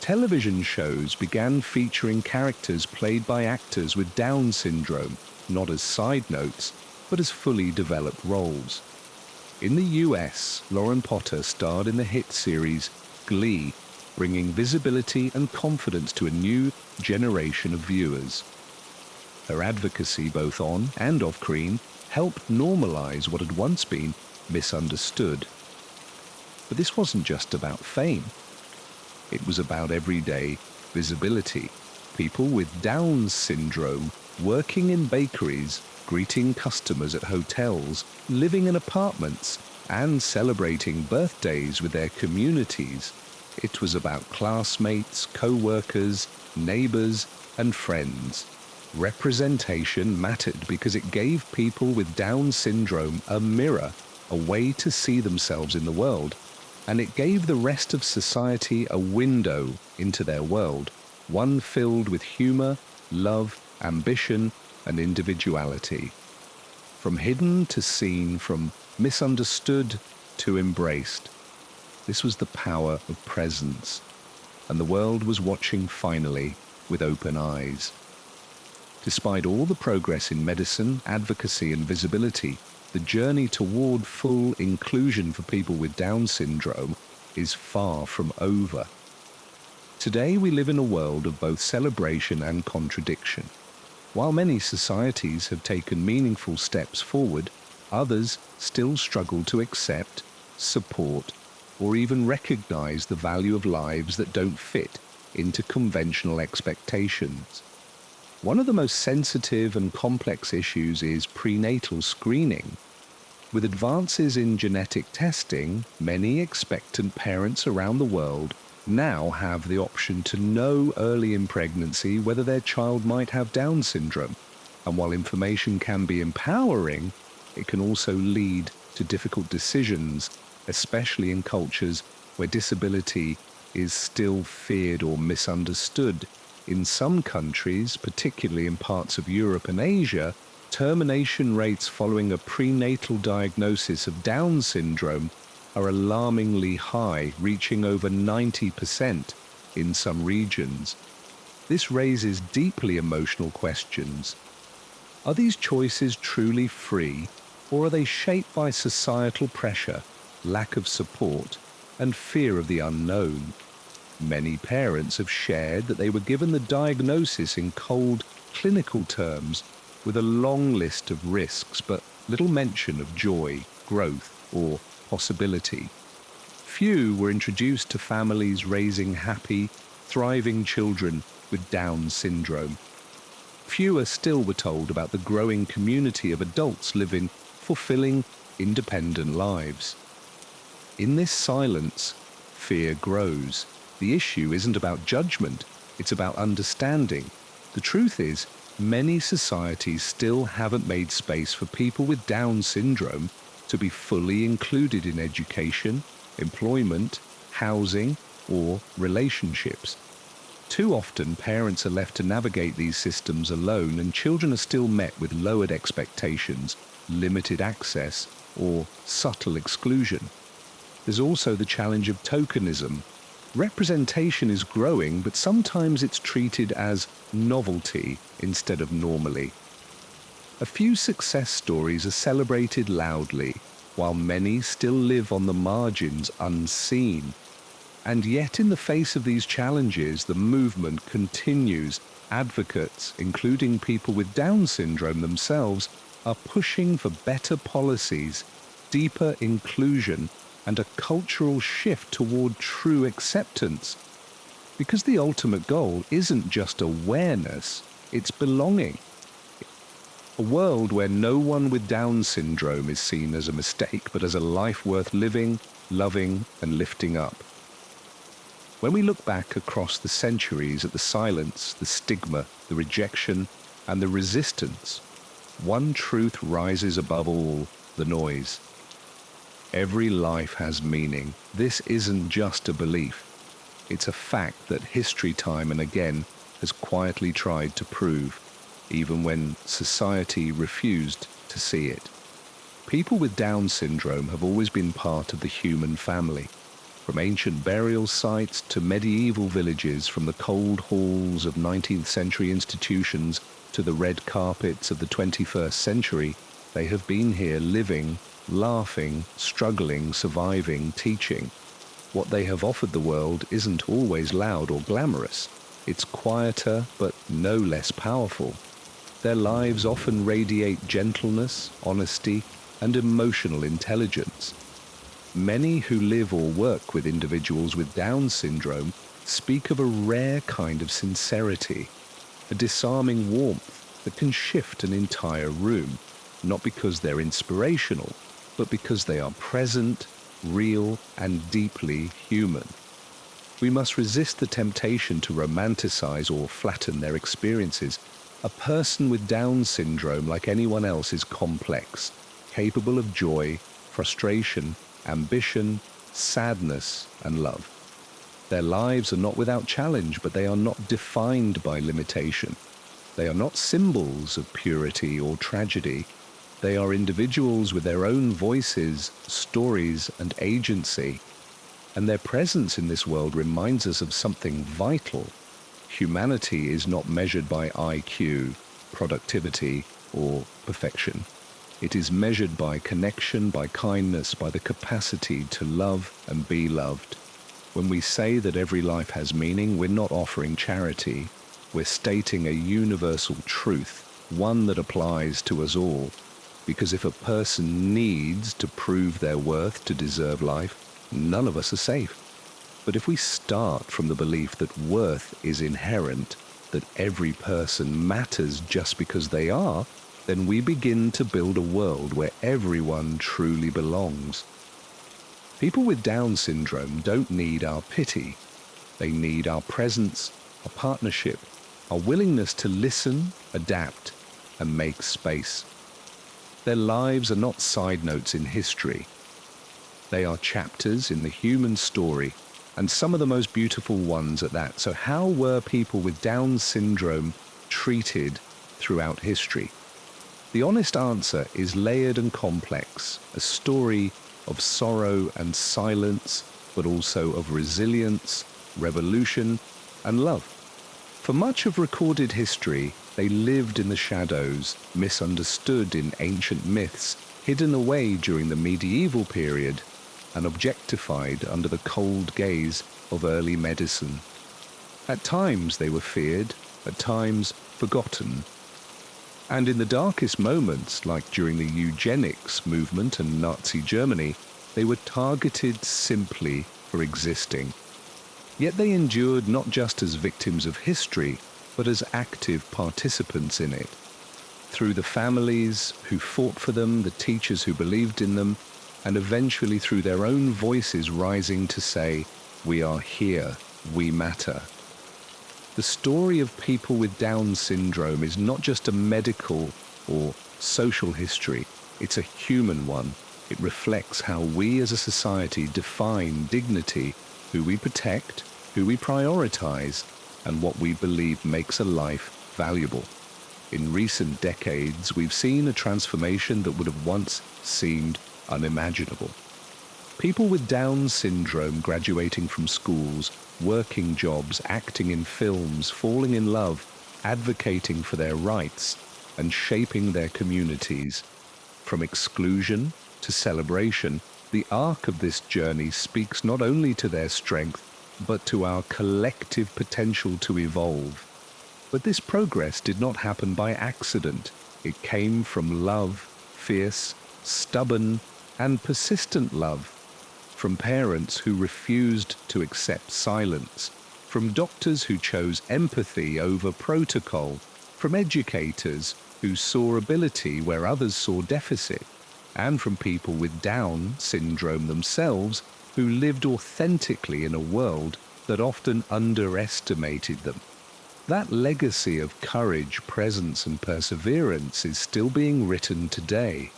Television shows began featuring characters played by actors with Down syndrome, not as side notes, but as fully developed roles. In the US, Lauren Potter starred in the hit series Glee, bringing visibility and confidence to a new generation of viewers. Her advocacy both on and off screen helped normalize what had once been misunderstood. But this wasn't just about fame. It was about everyday visibility. People with Down syndrome working in bakeries, greeting customers at hotels, living in apartments, and celebrating birthdays with their communities. It was about classmates, co-workers, neighbors, and friends. Representation mattered because it gave people with Down syndrome a mirror, a way to see themselves in the world, and it gave the rest of society a window into their world, one filled with humor, love, ambition, and individuality. From hidden to seen, from misunderstood to embraced. This was the power of presence, and the world was watching finally with open eyes. Despite all the progress in medicine, advocacy, and visibility, the journey toward full inclusion for people with Down syndrome is far from over. Today we live in a world of both celebration and contradiction. While many societies have taken meaningful steps forward, others still struggle to accept, support, or even recognize the value of lives that don't fit into conventional expectations. One of the most sensitive and complex issues is prenatal screening. With advances in genetic testing, many expectant parents around the world now have the option to know early in pregnancy whether their child might have Down syndrome. And while information can be empowering, it can also lead to difficult decisions, especially in cultures where disability is still feared or misunderstood. In some countries, particularly in parts of Europe and Asia, termination rates following a prenatal diagnosis of Down syndrome are alarmingly high, reaching over 90% in some regions. This raises deeply emotional questions. Are these choices truly free, or are they shaped by societal pressure, lack of support, and fear of the unknown? Many parents have shared that they were given the diagnosis in cold, clinical terms, with a long list of risks but little mention of joy, growth, or possibility. Few were introduced to families raising happy, thriving children with Down syndrome. Fewer still were told about the growing community of adults living fulfilling, independent lives. In this silence, fear grows. The issue isn't about judgment, it's about understanding. The truth is, many societies still haven't made space for people with Down syndrome to be fully included in education, employment, housing, or relationships. Too often, parents are left to navigate these systems alone, and children are still met with lowered expectations, limited access, or subtle exclusion. There's also the challenge of tokenism. Representation is growing, but sometimes it's treated as novelty instead of normally. A few success stories are celebrated loudly, while many still live on the margins unseen. And yet, in the face of these challenges, the movement continues. Advocates, including people with Down syndrome themselves, are pushing for better policies, deeper inclusion, and a cultural shift toward true acceptance. Because the ultimate goal isn't just awareness, it's belonging. A world where no one with Down syndrome is seen as a mistake, but as a life worth living, loving, and lifting up. When we look back across the centuries at the silence, the stigma, the rejection, and the resistance, one truth rises above all the noise. Every life has meaning. This isn't just a belief. It's a fact that history time and again has quietly tried to prove, even when society refused to see it. People with Down syndrome have always been part of the human family. From ancient burial sites to medieval villages, from the cold halls of 19th century institutions to the red carpets of the 21st century, they have been here living, laughing, struggling, surviving, teaching. What they have offered the world isn't always loud or glamorous. It's quieter, but no less powerful. Their lives often radiate gentleness, honesty, and emotional intelligence. Many who live or work with individuals with Down syndrome speak of a rare kind of sincerity, a disarming warmth that can shift an entire room, not because they're inspirational, but because they are present, real, and deeply human. We must resist the temptation to romanticize or flatten their experiences. A person with Down syndrome, like anyone else, is complex, capable of joy, frustration, ambition, sadness, and love. Their lives are not without challenge, but they are not defined by limitation. They are not symbols of purity or tragedy. They are individuals with their own voices, stories, and agency. And their presence in this world reminds us of something vital. Humanity is not measured by IQ, productivity, or perfection. It is measured by connection, by kindness, by the capacity to love and be loved. When we say that every life has meaning, we're not offering charity. We're stating a universal truth, one that applies to us all. Because if a person needs to prove their worth to deserve life, none of us are safe. But if we start from the belief that worth is inherent, that every person matters just because they are, then we begin to build a world where everyone truly belongs. People with Down syndrome don't need our pity. They need our presence, our partnership, our willingness to listen, adapt, and make space. Their lives are not side notes in history. They are chapters in the human story, and some of the most beautiful ones at that. So how were people with Down syndrome treated throughout history? The honest answer is layered and complex, a story of sorrow and silence, but also of resilience, revolution, and love. For much of recorded history, they lived in the shadows, misunderstood in ancient myths, hidden away during the medieval period, and objectified under the cold gaze of early medicine. At times they were feared, at times forgotten. And in the darkest moments, like during the eugenics movement and Nazi Germany, they were targeted simply for existing. Yet they endured not just as victims of history, but as active participants in it. Through the families who fought for them, the teachers who believed in them, and eventually through their own voices rising to say, "We are here, we matter." The story of people with Down syndrome is not just a medical or social history, it's a human one. It reflects how we as a society define dignity, who we protect, who we prioritize, and what we believe makes a life valuable. In recent decades, we've seen a transformation that would have once seemed unimaginable. People with Down syndrome graduating from schools, working jobs, acting in films, falling in love, advocating for their rights, and shaping their communities. From exclusion to celebration, the arc of this journey speaks not only to their strength, but to our collective potential to evolve. But this progress did not happen by accident. It came from love, fierce, stubborn, and persistent love. From parents who refused to accept silence, from doctors who chose empathy over protocol, from educators who saw ability where others saw deficit, and from people with Down syndrome themselves who lived authentically in a world that often underestimated them. That legacy of courage, presence, and perseverance is still being written today.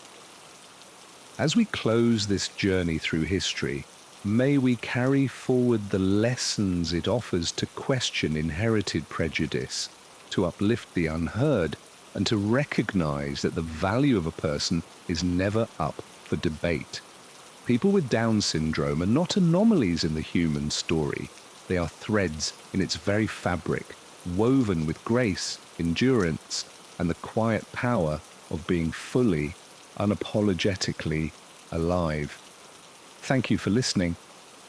As we close this journey through history, may we carry forward the lessons it offers to question inherited prejudice, to uplift the unheard, and to recognize that the value of a person is never up for debate. People with Down syndrome are not anomalies in the human story. They are threads in its very fabric, woven with grace, endurance, and the quiet power of being fully, unapologetically alive. Thank you for listening.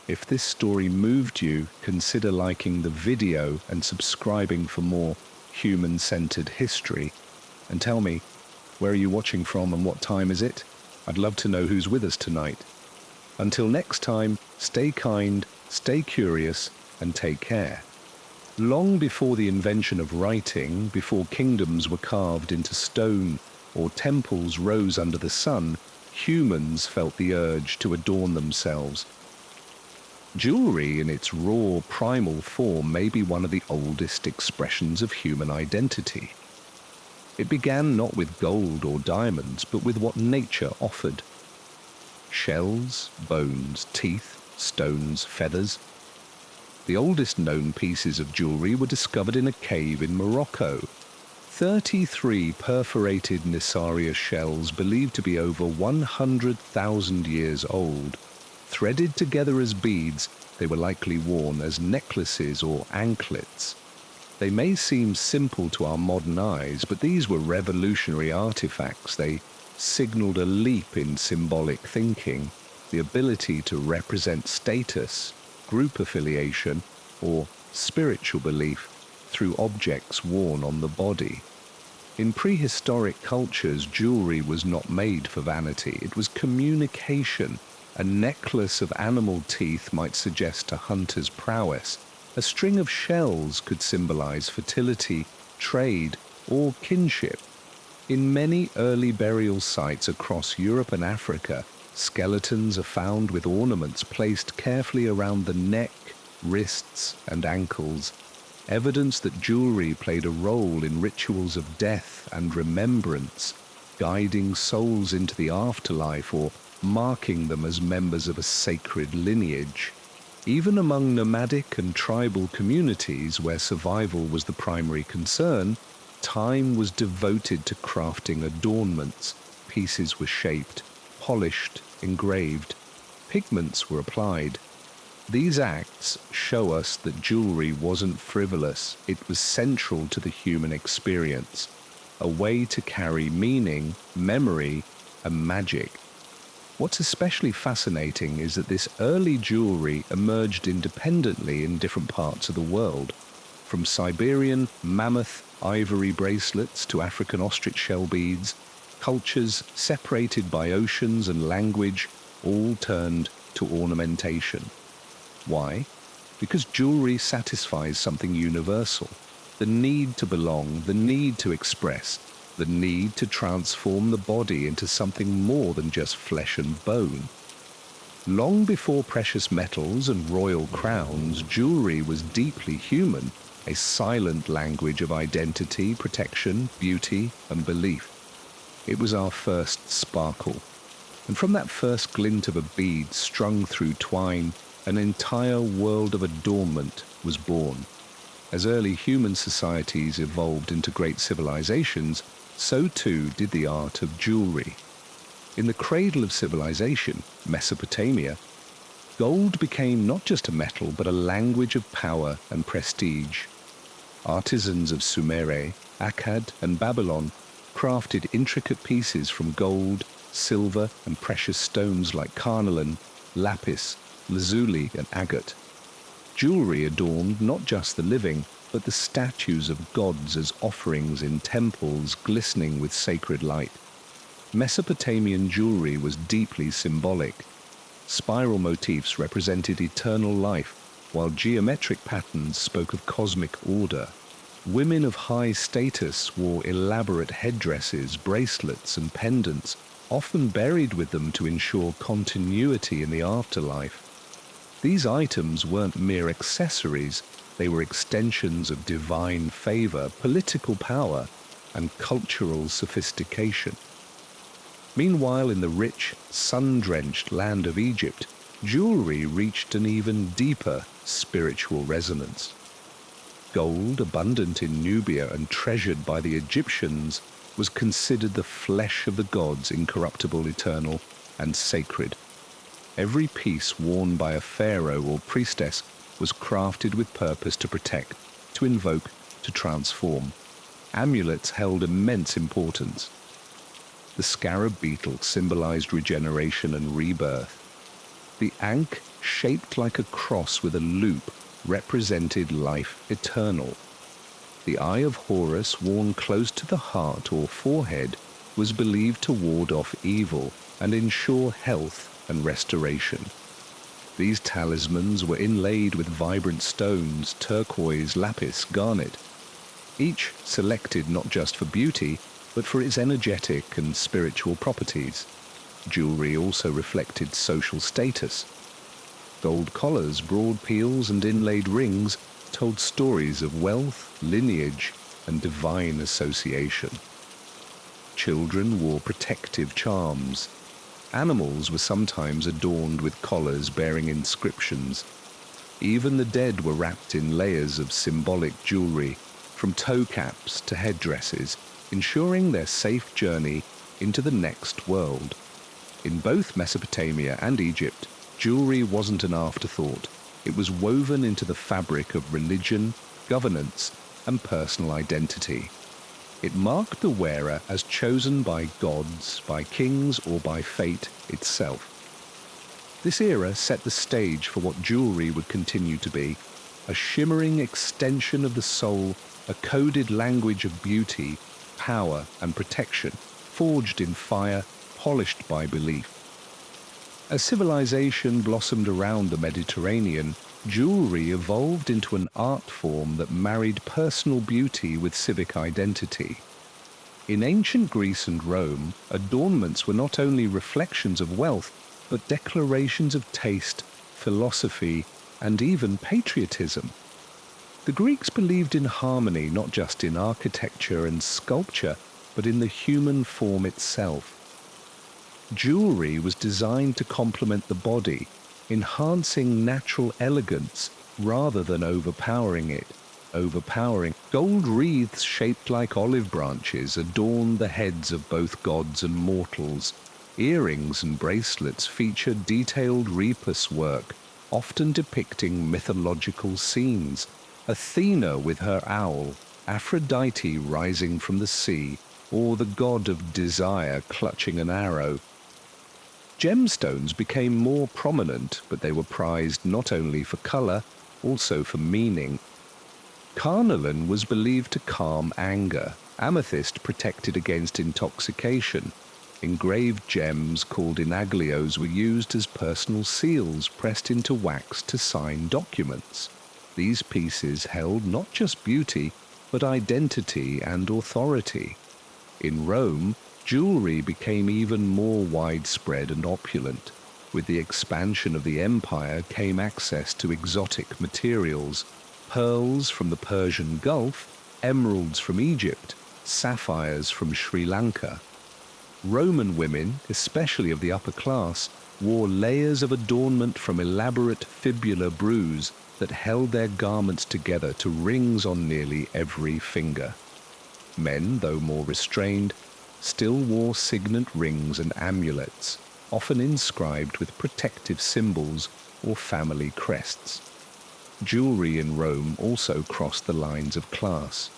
If this story moved you, consider liking the video and subscribing for more human-centered history. And tell me, where are you watching from and what time is it? I'd love to know who's with us tonight. Until next time, stay kind, stay curious, and take care. Long before the invention of writing, before kingdoms were carved into stone or temples rose under the sun, humans felt the urge to adorn themselves. Jewelry in its raw, primal form may be one of the oldest expressions of human identity. It began not with gold or diamonds, but with what nature offered. Shells, bones, teeth, stones, feathers. The oldest known pieces of jewelry were discovered in a cave in Morocco. 33 perforated Nissaria shells believed to be over 100,000 years old. Threaded together as beads, they were likely worn as necklaces or anklets. They may seem simple to our modern eyes, but these were revolutionary artifacts. They signaled a leap in symbolic thinking, the ability to represent status, group affiliation or spiritual belief through objects worn on the body. In prehistoric cultures, jewelry was not made for vanity. It was communication. A necklace of animal teeth might suggest a hunter's prowess. A string of shells could symbolize fertility, trade, or kinship. In many early burial sites across Europe and Africa, skeletons are found with ornaments placed carefully around the neck, wrists, and ankles, evidence that jewelry played a role in rituals of death and remembrance, guiding souls into the afterlife or marking them as members of a sacred lineage. Even among nomadic and tribal communities where survival was the primary concern, time was devoted to crafting adornments. Pieces were shaped, polished, engraved. Pigments were applied. These acts show us that jewelry wasn't frivolous. It was central to the human experience, a way to carry meaning, memory, and magic. What's especially fascinating is that this early jewelry emerged independently in different parts of the world, from Siberian mammoth ivory bracelets to African ostrich shell beads. Cultures separated by oceans and language all turned to ornamentation. Why? Because jewelry satisfies something universal: the need to belong, the need to express, the need to transform the body into something more than just flesh and bone. Long before precious metals and royal crowns, jewelry was deeply human, a silent language of identity, protection, beauty, and belief. It was our first sparkle. And from that first glint of a bead strung through twine, an entire world of adornment was born. As early human societies evolved into great civilizations, so too did the art of jewelry. In the cradle of civilization, Mesopotamia, gold became not just a metal but a language of power and prestige. Artisans of Sumer, Akkad, and Babylon crafted intricate pieces from gold, silver, and precious stones like carnelian, lapis, lazuli, and agate. Jewelry adorned not just the living, but the statues of gods as offerings in temples glistening with sacred light. Mesopotamian jewelry was deeply symbolic. Spiral motifs represented eternal life, while geometric patterns spoke of cosmic order. Women of high status wore elaborate headdresses, bracelets, and pendants, often buried with them to ensure continuity in the afterlife. These items weren't mere accessories, they were extensions of divine favor, political power, and cultural sophistication. Meanwhile, in the rich, sun-drenched land of Egypt, jewelry reached an even deeper spiritual resonance. Gold, abundant in Nubia and treasured by the Egyptians, was considered the flesh of the gods, incorruptible, eternal, and sacred. Every piece worn by a pharaoh or priestess was crafted with purpose to protect, to invoke, to transform. Amulets held immense importance. The scarab beetle symbolized regeneration and rebirth. The ankh, shaped like a cross with a loop, represented life eternal. The eye of Horus, worn close to the heart or forehead, was believed to ward off evil and ensure health and restoration. These talismans were inlaid with vibrant stones, turquoise, lapis, garnet, each selected not just for beauty, but for its energetic and spiritual properties. Jewelry also reflected social status. Gold collars, broad peals, and inlaid rings told stories of wealth, lineage, and divine association. Children wore protective charms. Animals were sometimes adorned with collars bearing inscriptions. Even the dead were wrapped in layers of symbolic jewelry, from toe caps to headdresses, ensuring their safe journey into the next world. In both Mesopotamia and Egypt, jewelry wasn't an afterthought. It was woven into the fabric of religion, governance, and personal identity. It marked the wearer as chosen by gods, by kings, or by fate itself. This era set the stage for what jewelry would continue to be, a shimmering extension of the soul, a coded language of beauty, power, and protection, forged in fire, polished by belief. As civilization blossomed around the Mediterranean, jewelry evolved into an art form that married personal beauty with civic identity. In ancient Greece and Rome, adornments were not only reflections of wealth, but declarations of taste, philosophy, and even patriotism. The Greeks believed in harmony not just in architecture and sculpture, but in the human form itself. Jewelry was designed to complement the body, enhancing natural elegance rather than overpowering it. Gold wreaths shaped like olive branches adorned the heads of both gods and mortals. Earrings and bracelets featured detailed repus work, often depicting mythological scenes. Athena with her owl, Aphrodite rising from the sea, or the god of desire clutching an arrow. Gemstones became more prominent, but they were prized not only for color, also for meaning. Carnelian was believed to calm anger. Amethyst protected against intoxication. Engraved gems called inaglios were used as personal seals pressed into wax to sign documents. These pieces held not just beauty, but identity and authority. In Rome, jewelry became even more widespread and opulent. With the expansion of the empire came access to exotic materials, pearls from the Persian Gulf, emeralds from Egypt, sapphires from Sri Lanka. Roman women, especially of the upper class, wore layers of adornment from elaborate fibular bruise that held their garments together to rings on nearly every finger. Men, though more restrained, still wore signet rings and amulets, often inscribed with protective symbols or family crests. Jewelry in Rome also crossed the lines of class.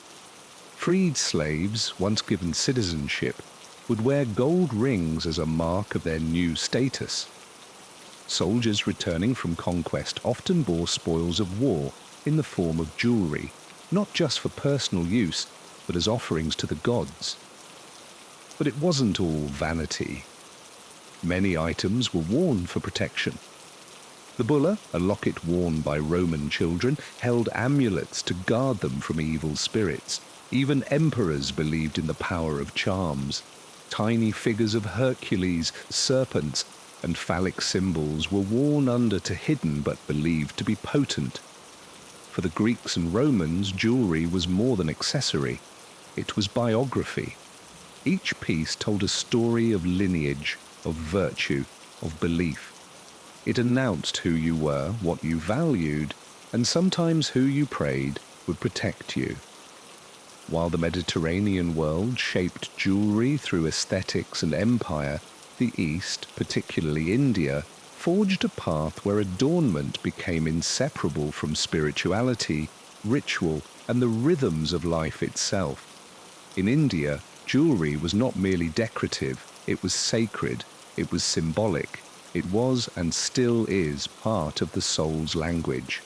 Freed slaves, once given citizenship, would wear gold rings as a mark of their new status. Soldiers returning from conquest often bore spoils of war in the form of jewelry, not just for personal use, but as offerings to the gods. But it wasn't all vanity. Many items were worn for protection. The bulla, a locket worn by Roman children, held amulets to guard them from evil spirits. Even emperors believed in the power of charms. Tiny figures of Hercules, serpents, and phallic symbols were worn under to hidden but believed to be potent. For the Greeks and Romans, jewelry was more than accessory. It was biography. Each piece told a story of lineage, of virtue, of belief. It announced who you were, what you valued, and sometimes who you prayed would protect you. While the Mediterranean world shaped jewelry through aesthetics and empire, the East, particularly India, forged a path where adornment became inseparable from spirituality, ritual, and the rhythms of life itself. In India, jewelry was not merely decorative, it was sacred, it was symbolic, it was and still is part of the soul's language.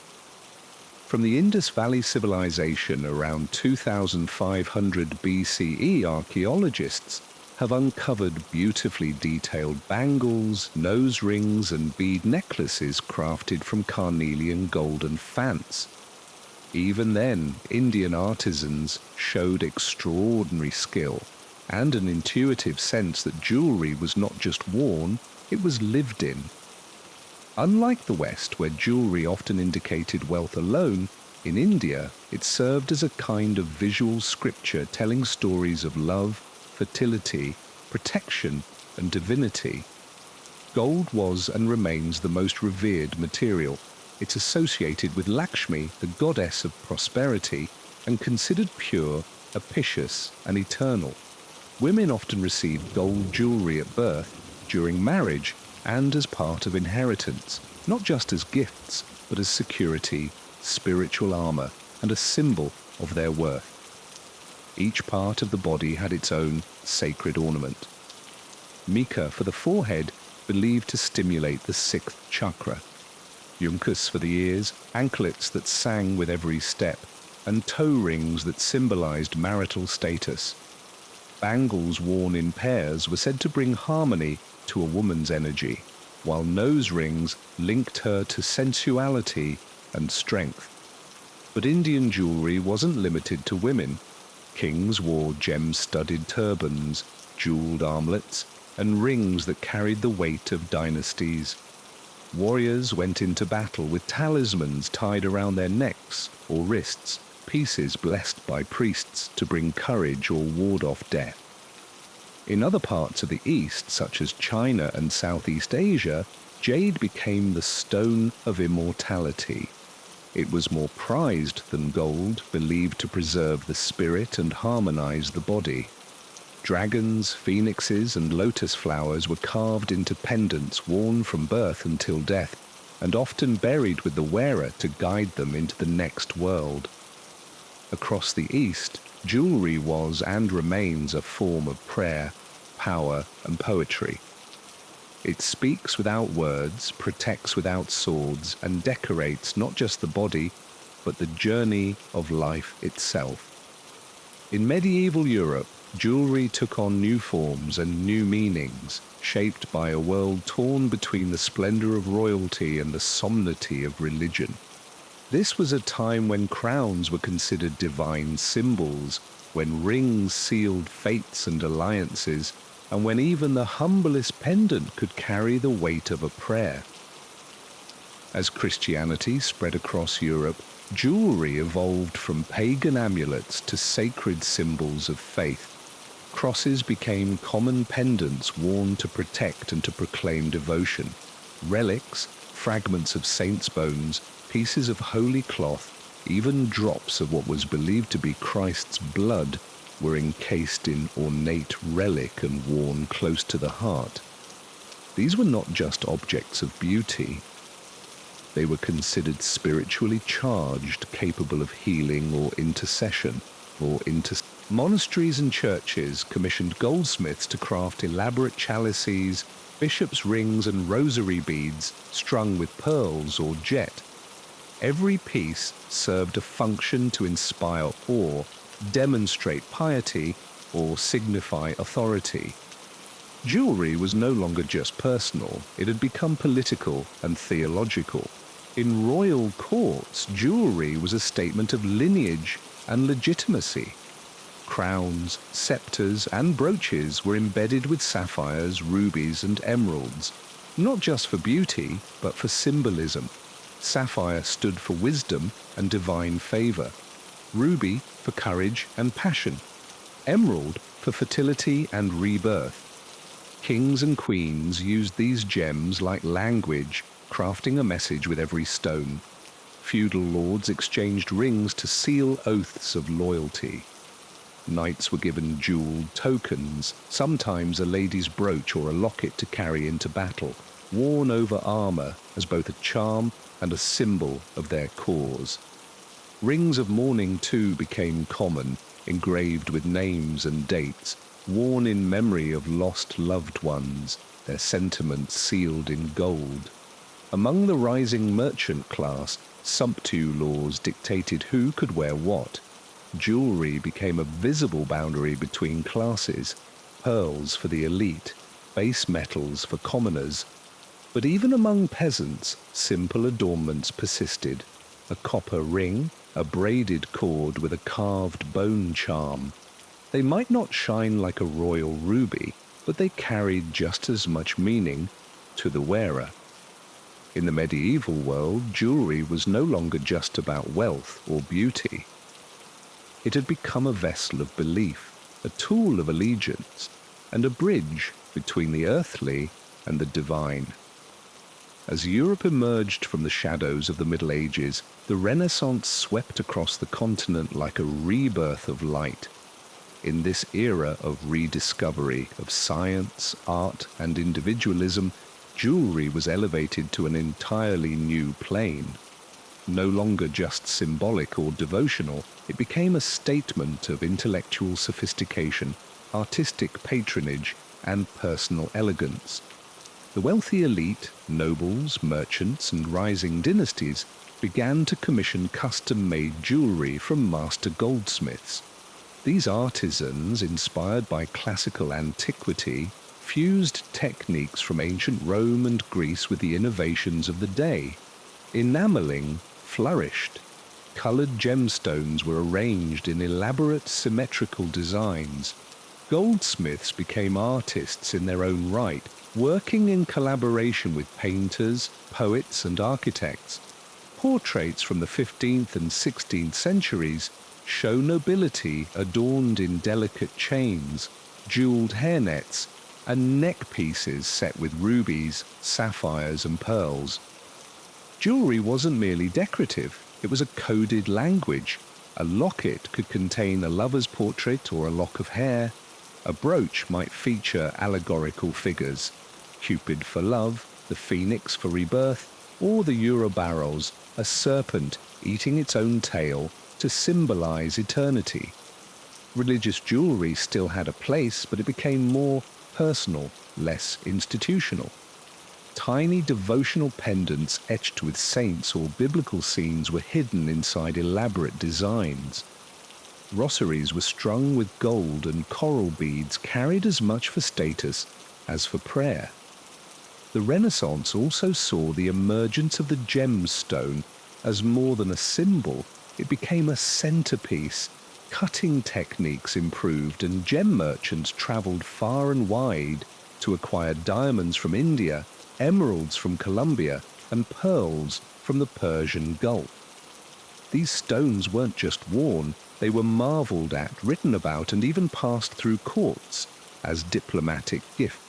From the Indus Valley civilization around 2500 BCE, archaeologists have uncovered beautifully detailed bangles, nose rings, and bead necklaces crafted from carnelian golden fans. Even then, Indian artisans showed extraordinary skill and an intuitive sense that jewelry was not just worn, it was lived in. Unlike the West, where jewelry often indicated wealth alone, in India it served as a kind of visual scripture telling stories of love, fertility, protection, and divinity. Gold was and remains the most revered material. It's associated with Lakshmi, the goddess of prosperity, and considered pure, apicious, and eternal. Women often received gold jewelry at birth, during marriage, and as part of inheritance, not just as gifts, but as security, spiritual armor, and a symbol of their worth. Each part of the body had its own sacred ornament. Mica for the forehead believed to stimulate the sixth chakra. Yunkas for the ears, anklets that sang with every step, and toe rings that symbolized marital status. Bangles worn in pairs were said to bring harmony to a woman's energy, while nose rings linked her to sensuality and strength. But Indian jewelry wasn't limited to women. Kings wore gem-studded turbans, jeweled armlets, and rings that carried the weight of dynasties. Warriors went into battle with talismans tied around their necks or wrists, pieces blessed by priests to bring courage or ward off death. In other parts of the East, such as China and Southeast Asia, jade became the stone of immortality. It was more prized than gold, believed to preserve the spirit and harmonize the body. Dragons, phoenixes, and lotus flowers were carved into pendants worn from birth until death, and often buried with the wearer to guide them into the next world. Across the East, jewelry was and remains a form of prayer, power, and poetry. It speaks without words, protects without swords, and decorates not just the body, but the journey of life itself. In medieval Europe, jewelry took on new forms and new meanings, shaped by a world torn between the splendor of royalty and the solemnity of religion. This was a time when crowns were considered divine symbols, when rings sealed fates and alliances, and when even the humblest pendant could carry the weight of a prayer. As Christianity spread across Europe, jewelry evolved from pagan amulets to sacred symbols of faith. Crosses became common pendants worn to protect and to proclaim devotion. Relics, fragments of saints' bones, pieces of holy cloth, even drops of what was believed to be Christ's blood, were encased in ornate relic and worn close to the heart. These were not just objects of beauty. They were considered spiritually charged, capable of healing or intercession. Monasteries and churches commissioned goldsmiths to craft elaborate chalices, bishops' rings, and rosary beads strung with pearls or jet. Every piece served a function to inspire awe, demonstrate piety, or signify authority. Jewelry was no longer just personal, it had become political and theological. In royal courts, jewelry was a statement of lineage and legitimacy. Crowns, scepters, and brooches were embedded with sapphires, rubies, and emeralds, not just for beauty, but for symbolism. Sapphire stood for wisdom and divine favor. Ruby for courage and passion, emerald for fertility and rebirth. Kings and queens used these gems like language, crafting a message with every stone. Feudal lords exchanged rings to seal oaths of loyalty. Knights were given jeweled tokens, sometimes a lady's brooch or a locket to carry into battle, worn over armor as both a charm and a symbol of their cause. Rings of mourning, too, became common, engraved with names and dates, worn in memory of lost loved ones, their sentiments sealed in gold. Among the rising merchant class, sumptu laws dictated who could wear what. Jewelry became a visible boundary between classes, pearls for the elite, base metals for commoners. But even among peasants, simple adornments persisted. A copper ring, a braided cord with a carved bone charm. They might not shine like a royal ruby, but they carried just as much meaning to the wearer. In the medieval world, jewelry was no longer just about wealth or beauty. It had become a vessel of belief, a tool of allegiance, and a bridge between the earthly and the divine. As Europe emerged from the shadows of the Middle Ages, the Renaissance swept across the continent like a rebirth of light. In this era of rediscovery of science, art, and individualism, jewelry was elevated to an entirely new plane. No longer just symbolic or devotional, it became a statement of intellectual sophistication, artistic patronage, and personal elegance. The wealthy elite, nobles, merchants, and rising dynasties began to commission custom-made jewelry from master goldsmiths. These artisans, inspired by classical antiquity, fused techniques from ancient Rome and Greece with the innovations of the day. Enameling flourished. Colored gemstones were arranged in elaborate symmetrical designs. Goldsmiths became artists in their own right, working in collaboration with painters, poets, and architects. Portraits from the 15th and 16th centuries show nobility adorned in delicate chains, jeweled hairnets, and neck pieces set with rubies, sapphires, and pearls. Jewelry wasn't merely decorative, it was a coded language. A locket could contain a lover's portrait or a lock of hair. A brooch might feature allegorical figures: Cupid for love, the phoenix for rebirth, or the Ouroboros, a serpent eating its own tail, to symbolize eternity. Religious jewelry still had a place, but it became more personal, less institutional. Tiny devotional pendants etched with saints or biblical scenes were hidden inside elaborate designs. Rosaries were strung with gold, and coral beads carried as much for status as for prayer. The Renaissance also saw the emergence of the gemstone as more than a symbol. It became a centerpiece. Cutting techniques improved, and gem merchants traveled far and wide to acquire diamonds from India, emeralds from Colombia, and pearls from the Persian Gulf. These stones weren't just worn, they were marveled at, written about, and even passed through courts as diplomatic gifts.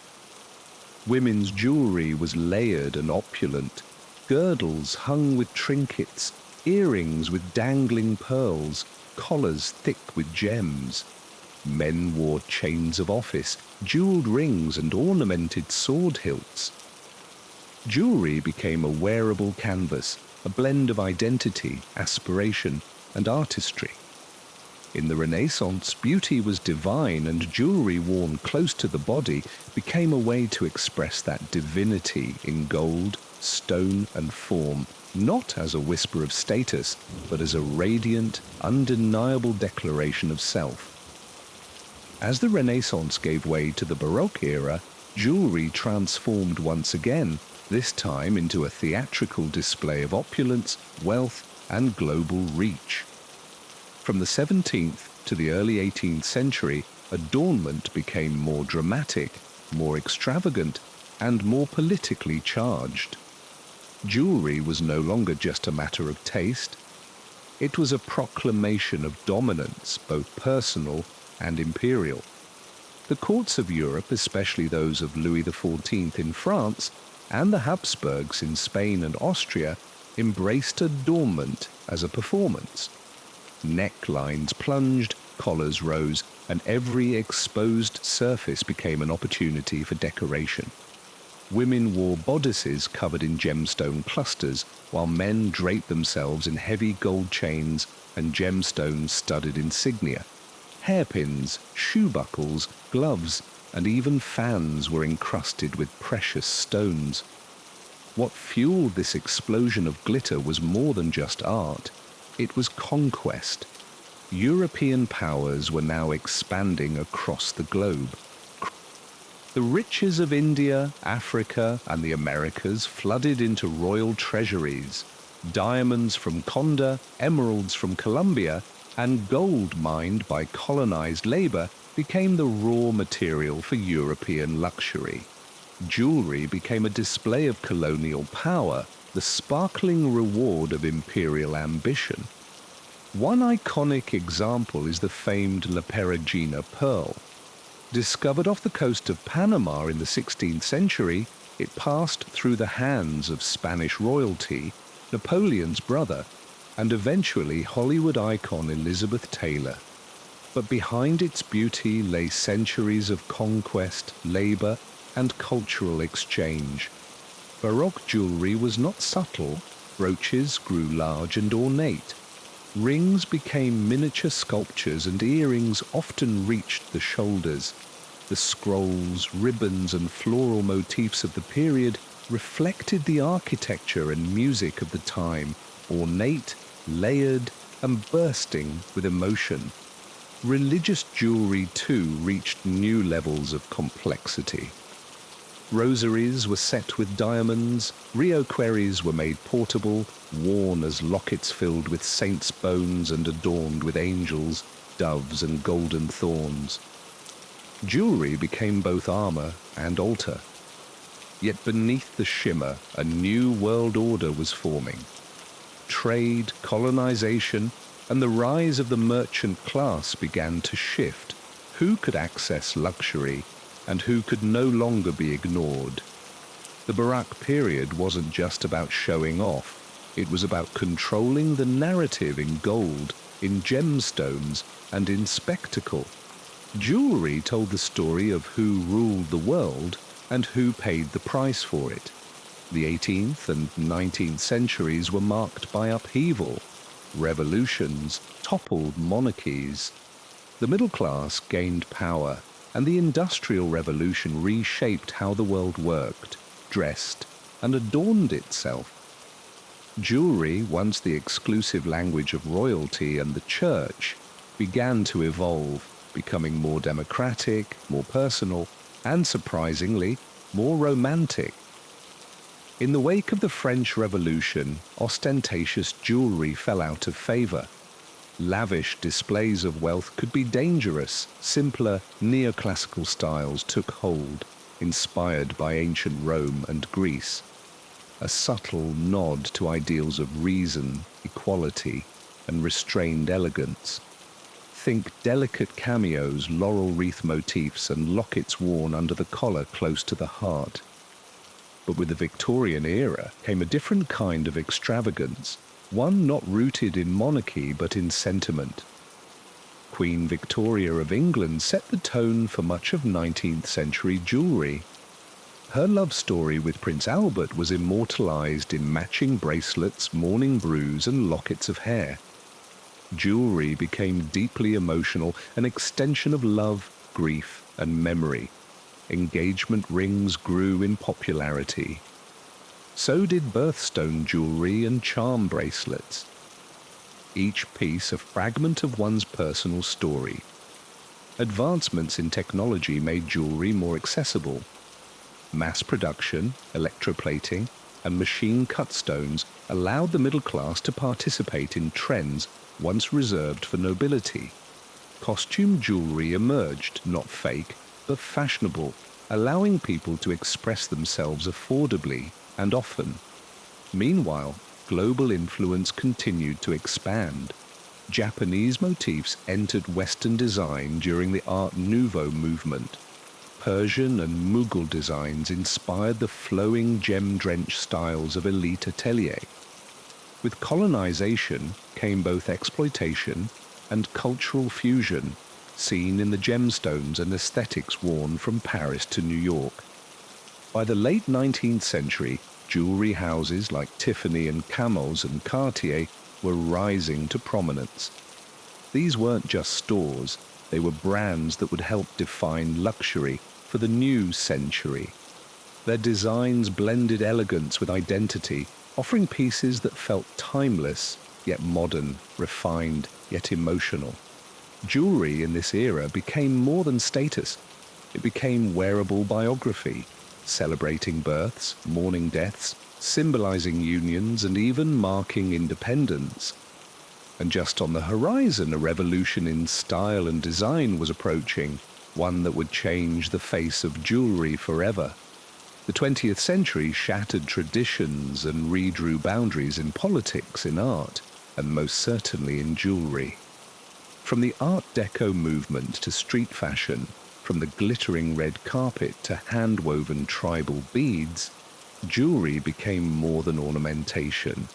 Women's jewelry was layered and opulent. Girdles hung with trinkets, earrings with dangling pearls, collars thick with gems. Men wore chains of office, jeweled rings, and ornamented sword hilts. Jewelry became a wearable canvas, a blend of identity, aspiration, and artistry. In the Renaissance, beauty was divine, and jewelry worn close to the body became a way to express that divinity in gold, stone, and form, not as a whisper of status, but as a radiant, undeniable declaration of self. As the Renaissance gave way to the Baroque era, jewelry transformed once again, this time into a theatrical display of opulence, wealth, and global reach. From the 17th to the early 18th century, adornment became more dramatic, more extravagant, and more politically charged. Jewelry was no longer just a matter of taste. It was a proclamation of dominance, both personal and imperial. The courts of Europe, especially those of Louis XIV in France and the Habsburgs in Spain and Austria, embraced adornment as a performance. Necklines plunged, collars rose, and every exposed surface became an opportunity for decoration. Women wore bodices covered in gemstone clusters, while men draped themselves in heavy gold chains and gemstone-studded insignia. Hairpins, shoe buckles, gloves, and even fans were encrusted with precious stones. What fueled this explosion of glitter was more than just art. It was conquest. European powers were now expanding across the globe. The riches of India, Africa, and the Americas flooded into royal treasuries. Diamonds from Conda, emeralds from Colombia, and gold mined by colonized labor became the raw material for European luxury. Jewelry became a display of colonial power, the sparkling reward of imperial ambition. One iconic example is the famed La Perugina pearl. Discovered off the coast of Panama in the 16th century, it passed through the hands of Spanish royalty, Napoleon's brother, and eventually Hollywood icon Elizabeth Taylor. But behind its beauty lay centuries of conquest, labor, and cultural exchange. Baroque jewelry was not subtle. Brooches grew large and ornate. Rings became miniature sculptures, and earrings often reached the shoulders. The scrolls, ribbons, and floral motifs of the period reflected the architecture and music of the time, ornate, layered, and bursting with emotion. Religious jewelry, too, reached new levels of complexity. Rosaries were set with diamonds, reliquaries were made portable, worn as lockets filled with saints' bones and adorned with angels, doves, and golden thorns. Jewelry became both armor and altar. Yet beneath the shimmer, a new world order was forming. Trade, colonization, and the rise of the merchant class began to shift. Who could access luxury and who could no longer be ignored? The Baroque period wasn't just about showing off. It was about controlling the narrative in gold, in gemstones, and in spectacle. Jewelry told the story of who ruled the world and who paid the price for it. The 18th and 19th centuries were marked by upheaval. Revolutions toppled monarchies. The middle class gained power, and the Industrial Revolution reshaped how the world worked, dressed, and adorned itself. Jewelry, once the exclusive language of royalty and the church, began to evolve, becoming more democratic, more personal, and surprisingly, more romantic. In the wake of the French Revolution, ostentatious jewelry fell out of favor. Lavish displays of wealth could be dangerous. Simpler, neoclassical styles took hold, inspired by ancient Rome and Greece. A subtle nod to ideals of reason, equality, and restrained elegance. Think delicate cameos, laurel wreath motifs, and lockets worn under the collar close to the heart. But with the Victorian era came a different kind of extravagance, one not rooted in monarchy but in sentiment. Queen Victoria of England set the tone for much of 19th century jewelry. Her love story with Prince Albert was immortalized in matching bracelets, mourning brews, and lockets of hair. Jewelry became deeply emotional, an extension of love, grief, and memory. Engagement rings grew in popularity. So did birthstone jewelry and charm bracelets. Each piece a fragment of one's personal story. Advancements in technology made jewelry more accessible. Mass production, electroplating, and machine-cut stones allowed the middle class to participate in trends once reserved for nobility. Costume jewelry emerged, not fake, but fashionable, allowing people to express themselves affordably and often. Meanwhile, global influence continued to expand. Japanese motifs entered Western design during the Art Nouveau movement. Persian and Mughal designs inspired the flowing gem-drenched styles of elite atelier. With colonization came both exploitation and cultural fusion, seen in the gemstones and aesthetics worn from Paris to New York. By the late 19th century, jewelry houses like Tiffany and Camels and Cartier were rising to prominence. These weren't just stores, they were brands that would help define luxury for the new century. Their designs blended elegance with identity, offering pieces that felt timeless, yet modern, refined, yet emotional. Jewelry in this era became more than status. It became wearable biography, celebrating births, mourning deaths, symbolizing unions, and even marking independence. And just on the horizon, a revolution in style and design was approaching, one that would change the face of jewelry forever. The 20th century shattered traditions and redrew boundaries in politics, in art, and most certainly in jewelry. From the Art Deco movement to street fashion, from the glittering red carpet to hand-woven tribal beads, jewelry became more than ornamentation.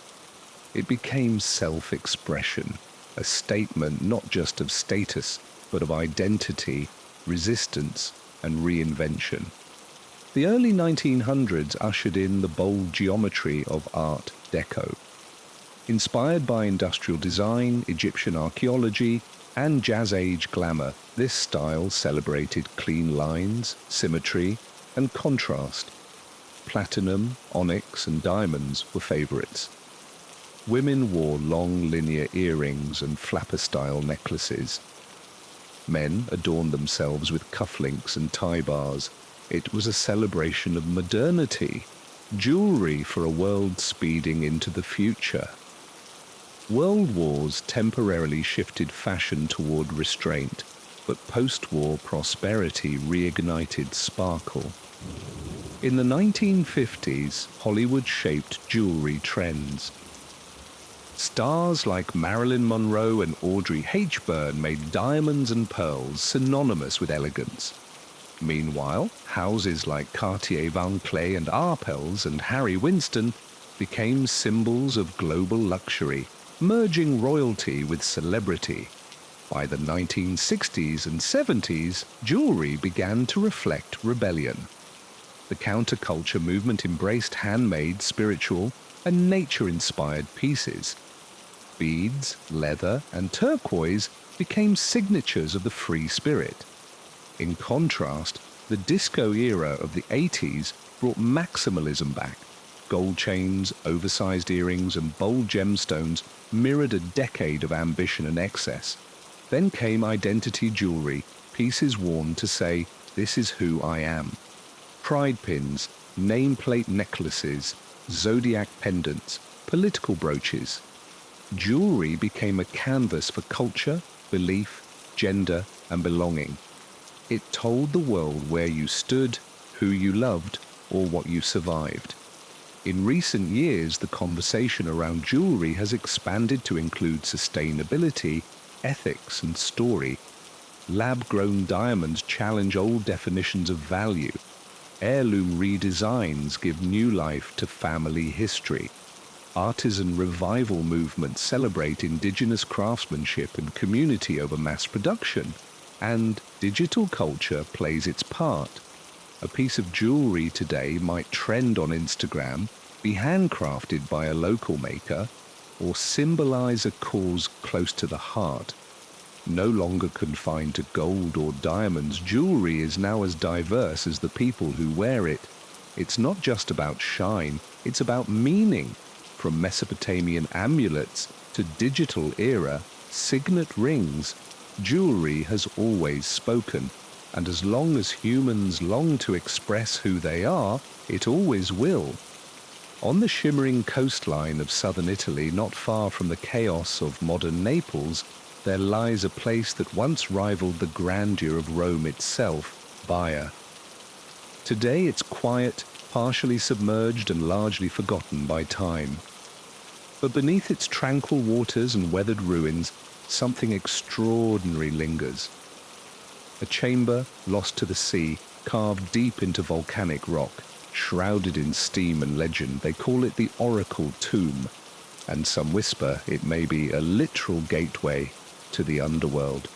It became self-expression, a statement not just of status, but of identity, resistance, and reinvention. The early 1900s ushered in the bold geometry of Art Deco. Inspired by industrial design, Egyptian archaeology, and Jazz Age glamour, this style celebrated clean lines, symmetry, and contrast. Platinum, onyx, and diamonds were favorites. Women wore long linear earrings and flapper-style necklaces. Men adorned themselves with cufflinks and tie bars. It was a celebration of modernity, jewelry for a world speeding into the future. World wars temporarily shifted fashion toward restraint, but post-war prosperity reignited sparkle. In the 1950s, Hollywood shaped jewelry trends. Stars like Marilyn Monroe and Audrey Hepburn made diamonds and pearls synonymous with elegance. Meanwhile, houses like Cartier Van Cleef and Arpels and Harry Winston became symbols of global luxury, merging royalty with celebrity. By the 1960s and 70s, jewelry began to reflect rebellion. The counterculture movement embraced handmade, spiritual, and nature-inspired pieces. Beads, leather, and turquoise became signatures of the free spirit. In contrast, the disco era of the 80s brought maximalism back. Gold chains, oversized earrings, and bold gemstones mirrored a decade of ambition and excess. Then came identity jewelry, pieces worn to say, "This is who I am." Pride pins, nameplate necklaces, zodiac pendants, political brooches. Jewelry became a canvas for culture, belief, gender, and belonging. It told the world where you stood, who you loved, or what you survived. In recent years, the conversation around jewelry has expanded to include sustainability, ethics, and story. Lab-grown diamonds challenge old definitions of value. Heirloom redesigns give new life to family history. Artisan revival movements celebrate indigenous craftsmanship and community over mass production. And digital culture plays its part. A piece of jewelry today might trend on Instagram, be handcrafted by a local maker, or symbolize a cause close to the heart. No longer confined to gold or diamonds, jewelry is now as diverse as the people who wear it. It's not just about shine, it's about meaning. From Mesopotamian amulets to digital era signet rings, jewelry has always spoken, and as long as humans long to express who they are, it always will. On the shimmering coastline of southern Italy, not far from the chaos of modern Naples, there lies a place that once rivaled the grandeur of Rome itself, Baia. Today it's quiet, partially submerged and largely forgotten by time. But beneath its tranquil waters and weathered ruins, something extraordinary lingers. A chamber lost to the sea, carved deep into volcanic rock, shrouded in steam and legend. They call it the Oracle Tomb, and some whisper it may be a literal gateway to the underworld.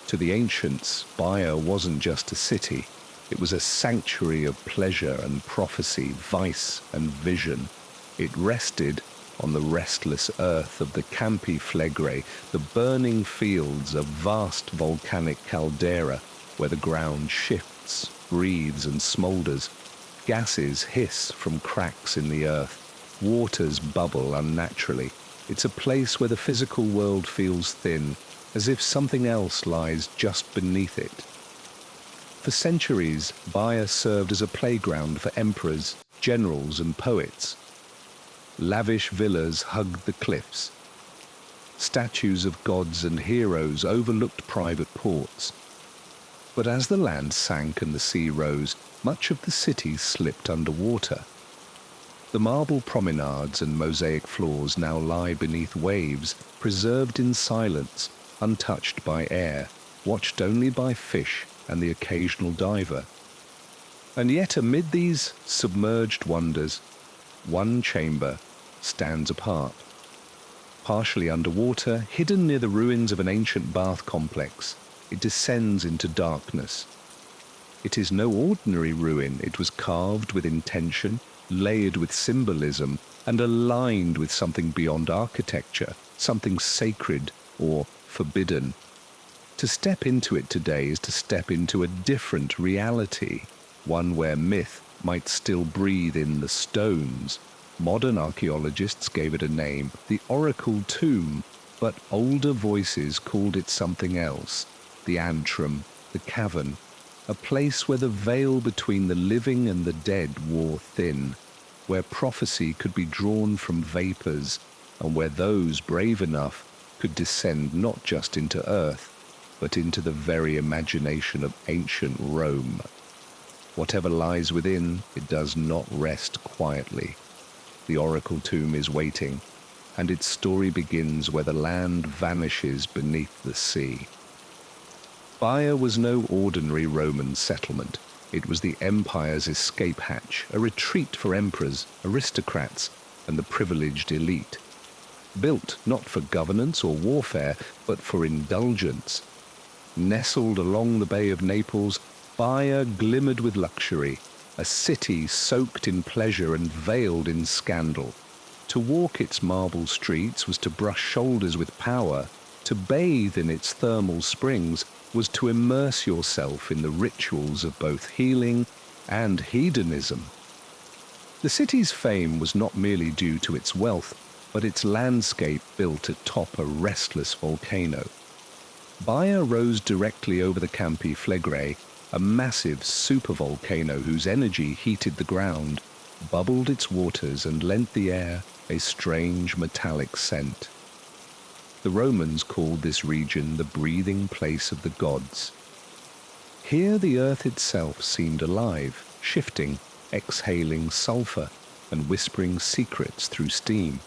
To the ancients, Baia wasn't just a city. It was a sanctuary of pleasure and prophecy, vice and vision. It rested on the restless earth of the Campi Flegrei, the burning fields of vast volcanic caldera where the ground shifts, breathes and smoulders. Gases hiss from cracks in the earth. Waters bubble unnaturally. It's a place where the physical world feels thin, as if something else lies just beneath it. For centuries, Baia served as a playground for emperors, generals and poets. Lavish villas hugged the cliffs. Statues of gods and heroes overlooked private ports. But as the land sank and the sea rose, much of the city slipped underwater. The marble promenades and mosaic floors now lie beneath waves, preserved in silence, untouched by air, watched only by fish and the occasional diver. And yet amid these submerged wonders, one chamber stands apart. Partially underwater, hidden near the ruins of an ancient bath complex, it descends into darkness. It is no ordinary ruin. It was carved with intention, layered with symbolism, and aligned with something beyond architecture, something sacred or forbidden. To step into it today is to step into a different reality, one where myth might still breathe in the stones. Modern archaeologists gave it a name, the Oracle Tomb, but older voices called it something else, the antrum, the cavern, a place where the veil between the living and the dead wore thin, where prophecy could be drawn from vapors, and where those brave enough could descend not just into earth, but into the very imagination of ancient Rome. Whatever lies within, it does not rest quietly. The Oracle Tomb is waiting, and its story begins where the land vanishes beneath the sea. Baia was no ordinary Roman settlement. It was the empire's escape hatch, a retreat for emperors, aristocrats, and the privileged elite. Built not for governance or warfare, but for indulgence. Nestled along the Bay of Naples, Baia glimmered with luxury, a city soaked in pleasure and veiled in scandal. To walk its marble streets was to brush shoulders with power. To bathe in its thermal springs was to immerse yourself in the rituals of both healing and hedonism. The city's fame was not merely due to its wealth, but its landscape built atop a restless volcano. Baia rose directly over the Campi Flegrei, a massive supervolcano whose energy heated the ground, bubbled its waters, and lent the air a strange metallic scent. The Romans called this region the breathing place of the gods. Here the earth itself seemed alive, shifting, exhaling sulfur, and whispering secrets through steam.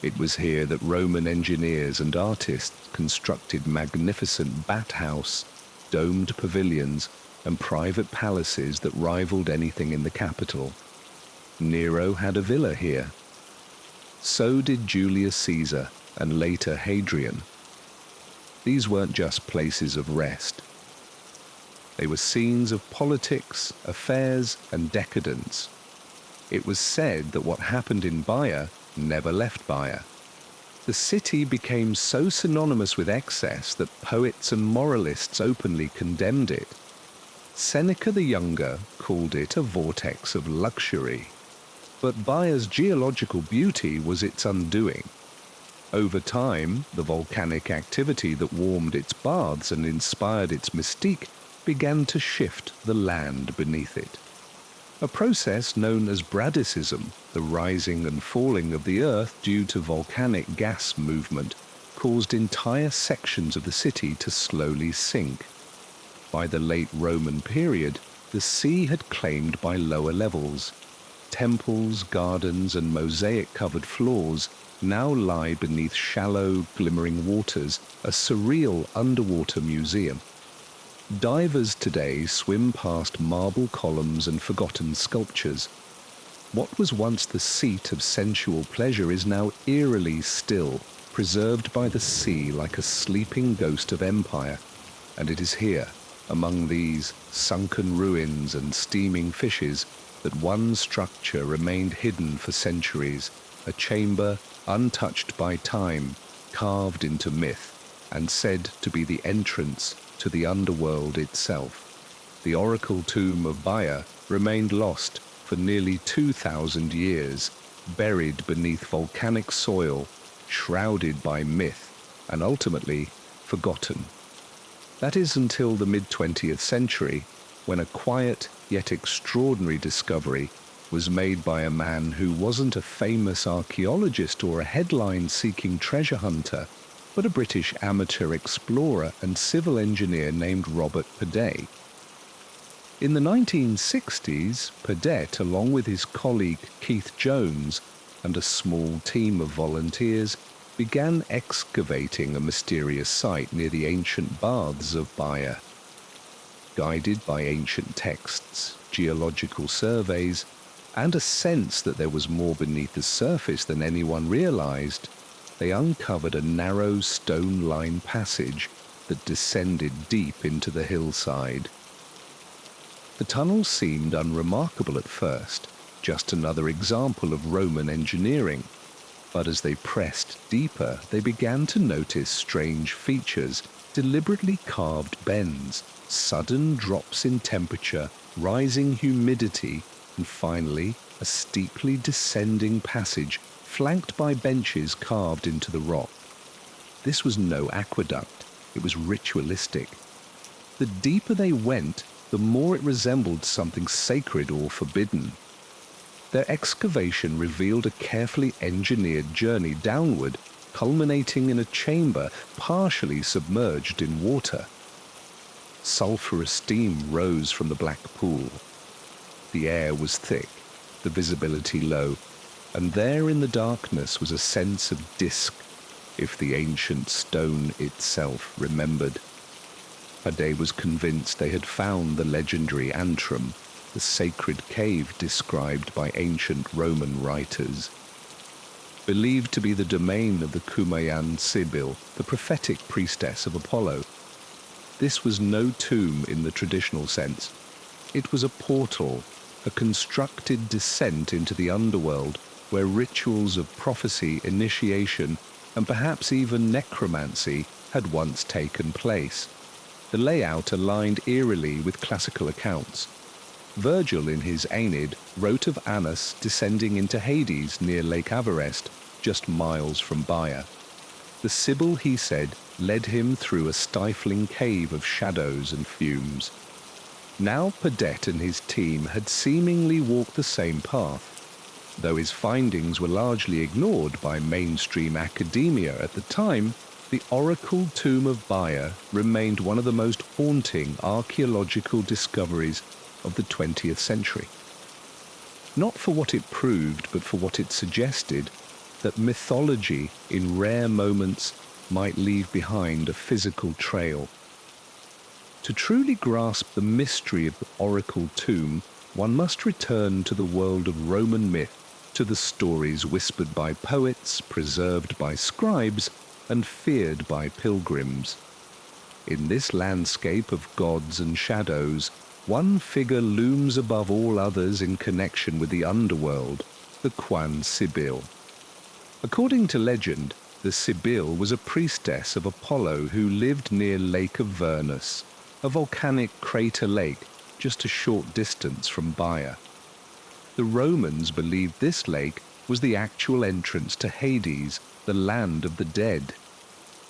It was here that Roman engineers and artists constructed magnificent bath-house, domed pavilions, and private palaces that rivaled anything in the capital. Nero had a villa here. So did Julius Caesar, and later Hadrian. These weren't just places of rest. They were scenes of politics, affairs, and decadence. It was said that what happened in Baia never left Baia. The city became so synonymous with excess that poets and moralists openly condemned it. Seneca the Younger called it a vortex of luxury. But Baia's geological beauty was its undoing. Over time, the volcanic activity that warmed its baths and inspired its mystique began to shift the land beneath it. A process known as bradycism, the rising and falling of the earth due to volcanic gas movement, caused entire sections of the city to slowly sink. By the late Roman period, the sea had claimed by lower levels. Temples, gardens, and mosaic-covered floors now lie beneath shallow, glimmering waters, a surreal underwater museum. Divers today swim past marble columns and forgotten sculptures. What was once the seat of sensual pleasure is now eerily still, preserved by the sea like a sleeping ghost of empire. And it is here, among these sunken ruins and steaming fishes, that one structure remained hidden for centuries, a chamber untouched by time, carved into myth, and said to be the entrance to the underworld itself. The Oracle Tomb of Baia remained lost for nearly 2,000 years, buried beneath volcanic soil, shrouded by myth, and ultimately forgotten. That is until the mid-20th century, when a quiet yet extraordinary discovery was made by a man who wasn't a famous archaeologist or a headline-seeking treasure hunter, but a British amateur explorer and civil engineer named Robert Peddet. In the 1960s, Peddet, along with his colleague Keith Jones and a small team of volunteers, began excavating a mysterious site near the ancient baths of Baia. Guided by ancient texts, geological surveys, and a sense that there was more beneath the surface than anyone realized, they uncovered a narrow stone-lined passage that descended deep into the hillside. The tunnel seemed unremarkable at first, just another example of Roman engineering. But as they pressed deeper, they began to notice strange features, deliberately carved bends, sudden drops in temperature, rising humidity, and finally a steeply descending passage flanked by benches carved into the rock. This was no aqueduct, it was ritualistic. The deeper they went, the more it resembled something sacred or forbidden. Their excavation revealed a carefully engineered journey downward, culminating in a chamber partially submerged in water. Sulphurous steam rose from the black pool. The air was thick, the visibility low, and there in the darkness was a sense of disk, if the ancient stone itself remembered. Hadet was convinced they had found the legendary antrum, the sacred cave described by ancient Roman writers. Believed to be the domain of the Kumayan Sibyl, the prophetic priestess of Apollo. This was no tomb in the traditional sense. It was a portal, a constructed descent into the underworld where rituals of prophecy, initiation, and perhaps even necromancy had once taken place. The layout aligned eerily with classical accounts. Virgil in his Aeneid wrote of Anas descending into Hades near Lake Averest, just miles from Baia. The Sibyl, he said, led him through a stifling cave of shadows and fumes. Now Hadet and his team had seemingly walked the same path. Though his findings were largely ignored by mainstream academia at the time, the Oracle Tomb of Baia remained one of the most haunting archaeological discoveries of the 20th century. Not for what it proved, but for what it suggested, that mythology, in rare moments, might leave behind a physical trail. To truly grasp the mystery of the Oracle Tomb, one must return to the world of Roman myth, to the stories whispered by poets, preserved by scribes, and feared by pilgrims. In this landscape of gods and shadows, one figure looms above all others in connection with the underworld, the Quan Sibyl. According to legend, the Sibyl was a priestess of Apollo who lived near Lake Avernus, a volcanic crater lake just a short distance from Baia. The Romans believed this lake was the actual entrance to Hades, the land of the dead.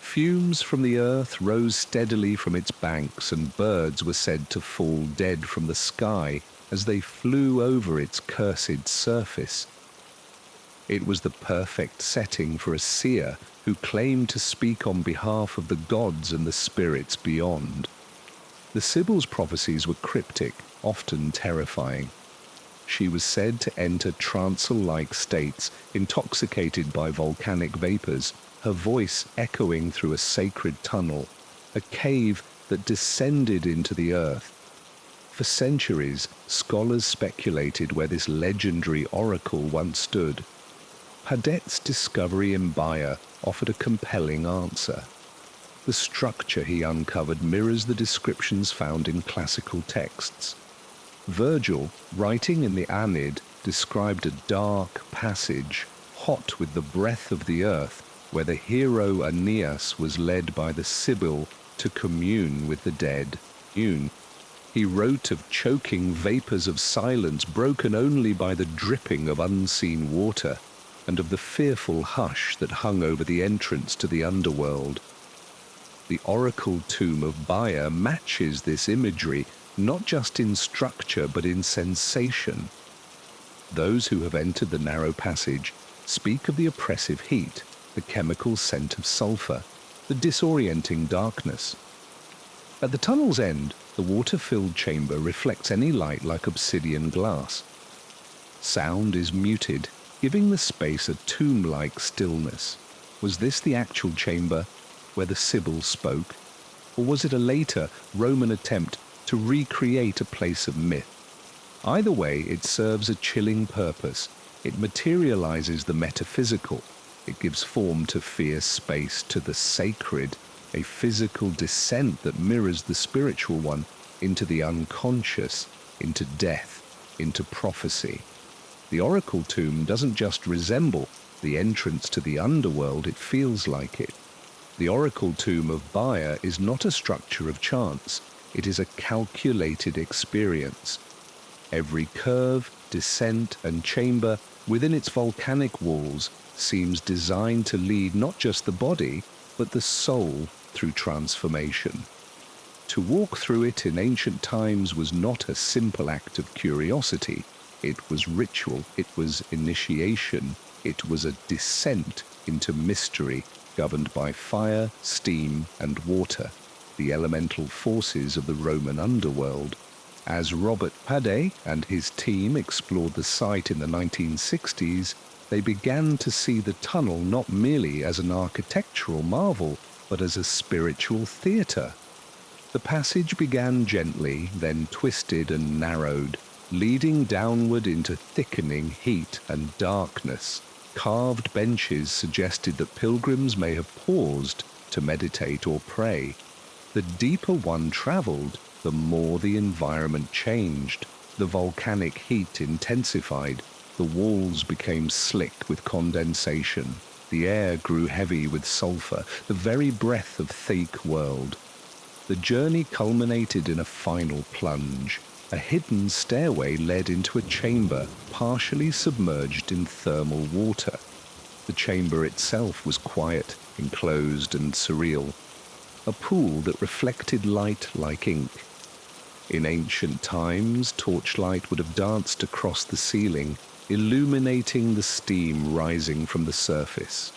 Fumes from the earth rose steadily from its banks, and birds were said to fall dead from the sky as they flew over its cursed surface. It was the perfect setting for a seer who claimed to speak on behalf of the gods and the spirits beyond. The Sibyl's prophecies were cryptic, often terrifying. She was said to enter trance-like states, intoxicated by volcanic vapors, her voice echoing through a sacred tunnel, a cave that descended into the earth. For centuries, scholars speculated where this legendary oracle once stood. Hadet's discovery in Baia offered a compelling answer. The structure he uncovered mirrors the descriptions found in classical texts. Virgil, writing in the Aeneid, described a dark passage, hot with the breath of the earth, where the hero Aeneas was led by the Sibyl to commune with the dead. He wrote of choking vapors of silence broken only by the dripping of unseen water, and of the fearful hush that hung over the entrance to the underworld. The Oracle Tomb of Baia matches this imagery, not just in structure but in sensation. Those who have entered the narrow passage speak of the oppressive heat, the chemical scent of sulphur, the disorienting darkness. At the tunnel's end, the water-filled chamber reflects any light like obsidian glass. Sound is muted, giving the space a tomb-like stillness. Was this the actual chamber where the Sibyl spoke? Or was it a later Roman attempt to recreate a place of myth? Either way, it serves a chilling purpose. It materializes the metaphysical. It gives form to fear, space, to the sacred, a physical descent that mirrors the spiritual one into the unconscious, into death, into prophecy. The Oracle Tomb doesn't just resemble the entrance to the underworld, it feels like it. The oracle tomb of Bayer is not a structure of chance, it is a calculated experience. Every curve, descent, and chamber within its volcanic walls seems designed to lead not just the body, but the soul through transformation. To walk through it in ancient times was not a simple act of curiosity. It was ritual, it was initiation, it was a descent into mystery governed by fire, steam, and water, the elemental forces of the Roman underworld. As Robert Padday and his team explored the site in the 1960s, they began to see the tunnel not merely as an architectural marvel, but as a spiritual theatre. The passage began gently, then twisted and narrowed, leading downward into thickening heat and darkness. Carved benches suggested that pilgrims may have paused to meditate or pray. The deeper one traveled, the more the environment changed. The volcanic heat intensified. The walls became slick with condensation. The air grew heavy with sulfur, the very breath of thick world. The journey culminated in a final plunge. A hidden stairway led into a chamber partially submerged in thermal water. The chamber itself was quiet, enclosed, and surreal. A pool that reflected light like ink. In ancient times, torchlight would have danced across the ceiling, illuminating the steam rising from the surface.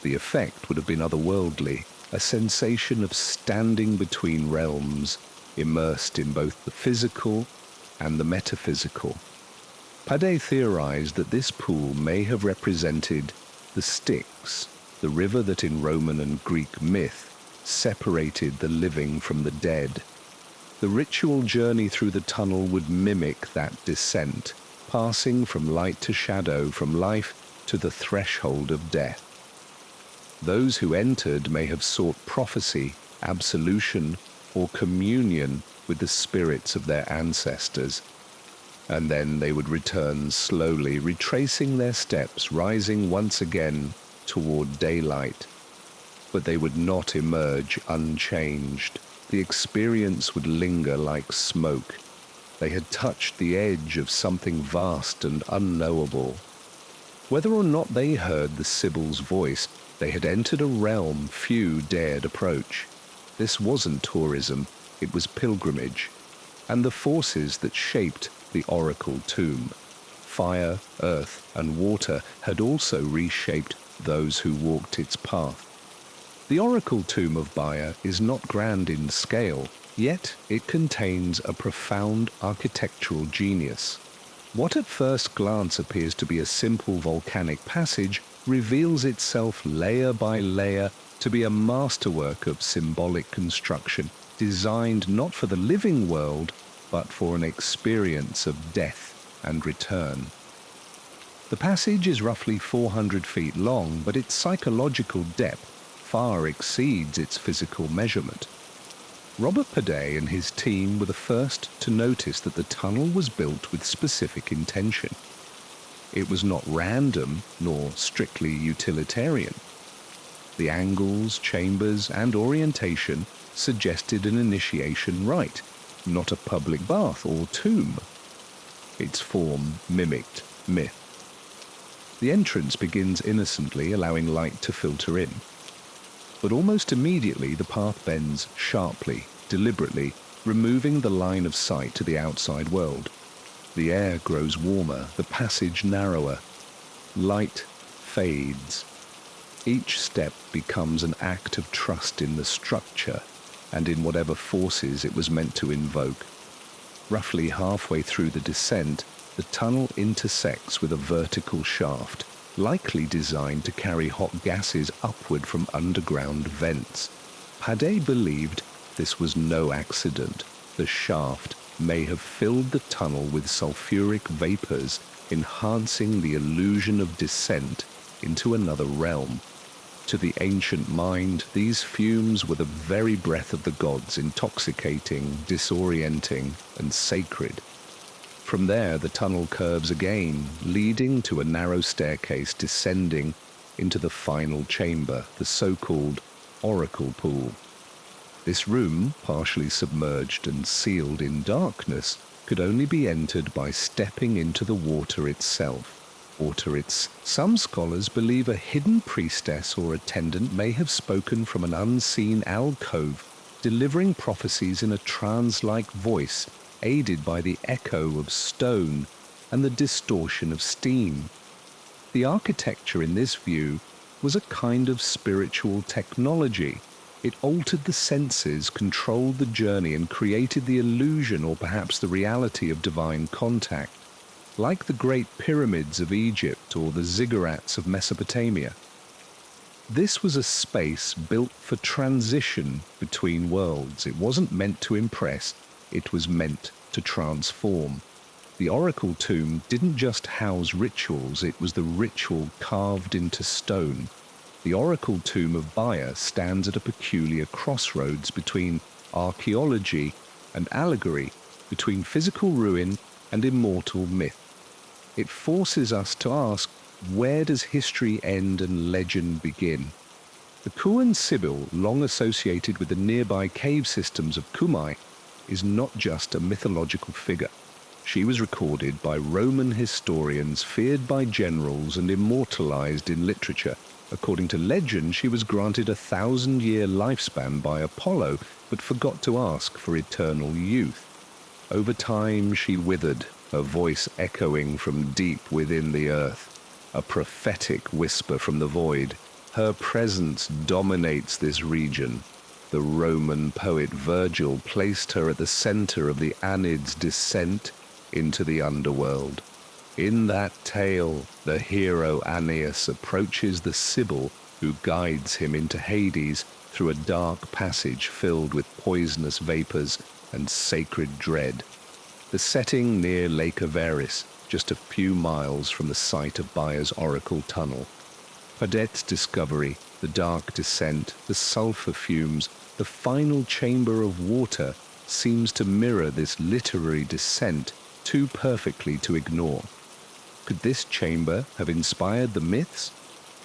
The effect would have been otherworldly, a sensation of standing between realms, immersed in both the physical and the metaphysical. Padday theorized that this pool may have represented the Styx, the river that in Roman and Greek myth separated the living from the dead. The ritual journey through the tunnel would mimic that descent, passing from light to shadow, from life to the threshold of death. Those who entered may have sought prophecy, absolution, or communion with the spirits of their ancestors. And then they would return slowly, retracing their steps, rising once again toward daylight. But they would not emerge unchanged. The experience would linger like smoke. They had touched the edge of something vast and unknowable. Whether or not they heard the Sibyl's voice, they had entered a realm few dared approach. This wasn't tourism, it was pilgrimage. And the forces that shaped the oracle tomb, fire, earth, and water, had also reshaped those who walked its path. The oracle tomb of Bayer is not grand in scale, yet it contains a profound architectural genius. What at first glance appears to be a simple volcanic passage reveals itself layer by layer to be a masterwork of symbolic construction, designed not for the living world, but for an experience of death and return. The passage is roughly 400 feet long, but its psychological depth far exceeds its physical measurement. Robert Padday and his team were the first to notice that the tunnel was built with specific intention. It was not random nor strictly utilitarian. The angles, chambers, and orientation suggested an initiation rite, not a public bath or tomb. Its form mimicked myth. The entrance begins innocently, allowing light to filter in. But almost immediately the path bends sharply, deliberately, removing the line of sight to the outside world. The air grows warmer, the passage narrower. Light fades. Each step becomes an act of trust in the structure and in whatever forces it was meant to invoke. Roughly halfway through the descent, the tunnel intersects with a vertical shaft, likely designed to carry hot gases upward from underground vents. Padday believed this was no accident. The shaft may have filled the tunnel with sulfuric vapors, enhancing the illusion of descent into another realm. To the ancient mind, these fumes were the very breath of the gods, intoxicating, disorienting, and sacred. From there, the tunnel curves again, leading to a narrow staircase descending into the final chamber, the so-called oracle pool. This room, partially submerged and sealed in darkness, could only be entered by stepping into the water itself. Some scholars believe a hidden priestess or attendant may have spoken from an unseen alcove, delivering prophecies in a trance-like voice, aided by the echo of stone and the distortion of steam. The architecture in this view was a kind of spiritual technology. It altered the senses, controlled the journey, and created the illusion or perhaps the reality of divine contact, like the great pyramids of Egypt or the ziggurats of Mesopotamia. This was a space built for transition between worlds. It wasn't meant to impress, it was meant to transform. The oracle tomb didn't just house rituals, it was the ritual carved into stone. The oracle tomb of Bayer stands at a peculiar crossroads between archaeology and allegory, between physical ruin and immortal myth. It forces us to ask, where does history end and legend begin? The Kuan Sibyl, long associated with the nearby cave systems of Kumai, is not just a mythological figure. She was recorded by Roman historians, feared by generals, and immortalized in literature. According to legend, she was granted a 1,000-year lifespan by Apollo, but forgot to ask for eternal youth. Over time, she withered, her voice echoing from deep within the earth, a prophetic whisper from the void. Her presence dominates this region. The Roman poet Virgil placed her at the center of the Aeneid's descent into the underworld. In that tale, the hero Aeneas approaches the Sibyl who guides him into Hades through a dark passage filled with poisonous vapors and sacred dread. The setting near Lake Averis, just a few miles from the site of Bayer's Oracle Tunnel. Padette's discovery, the dark descent, the sulfur fumes, the final chamber of water seems to mirror this literary descent too perfectly to ignore. Could this chamber have inspired the myths?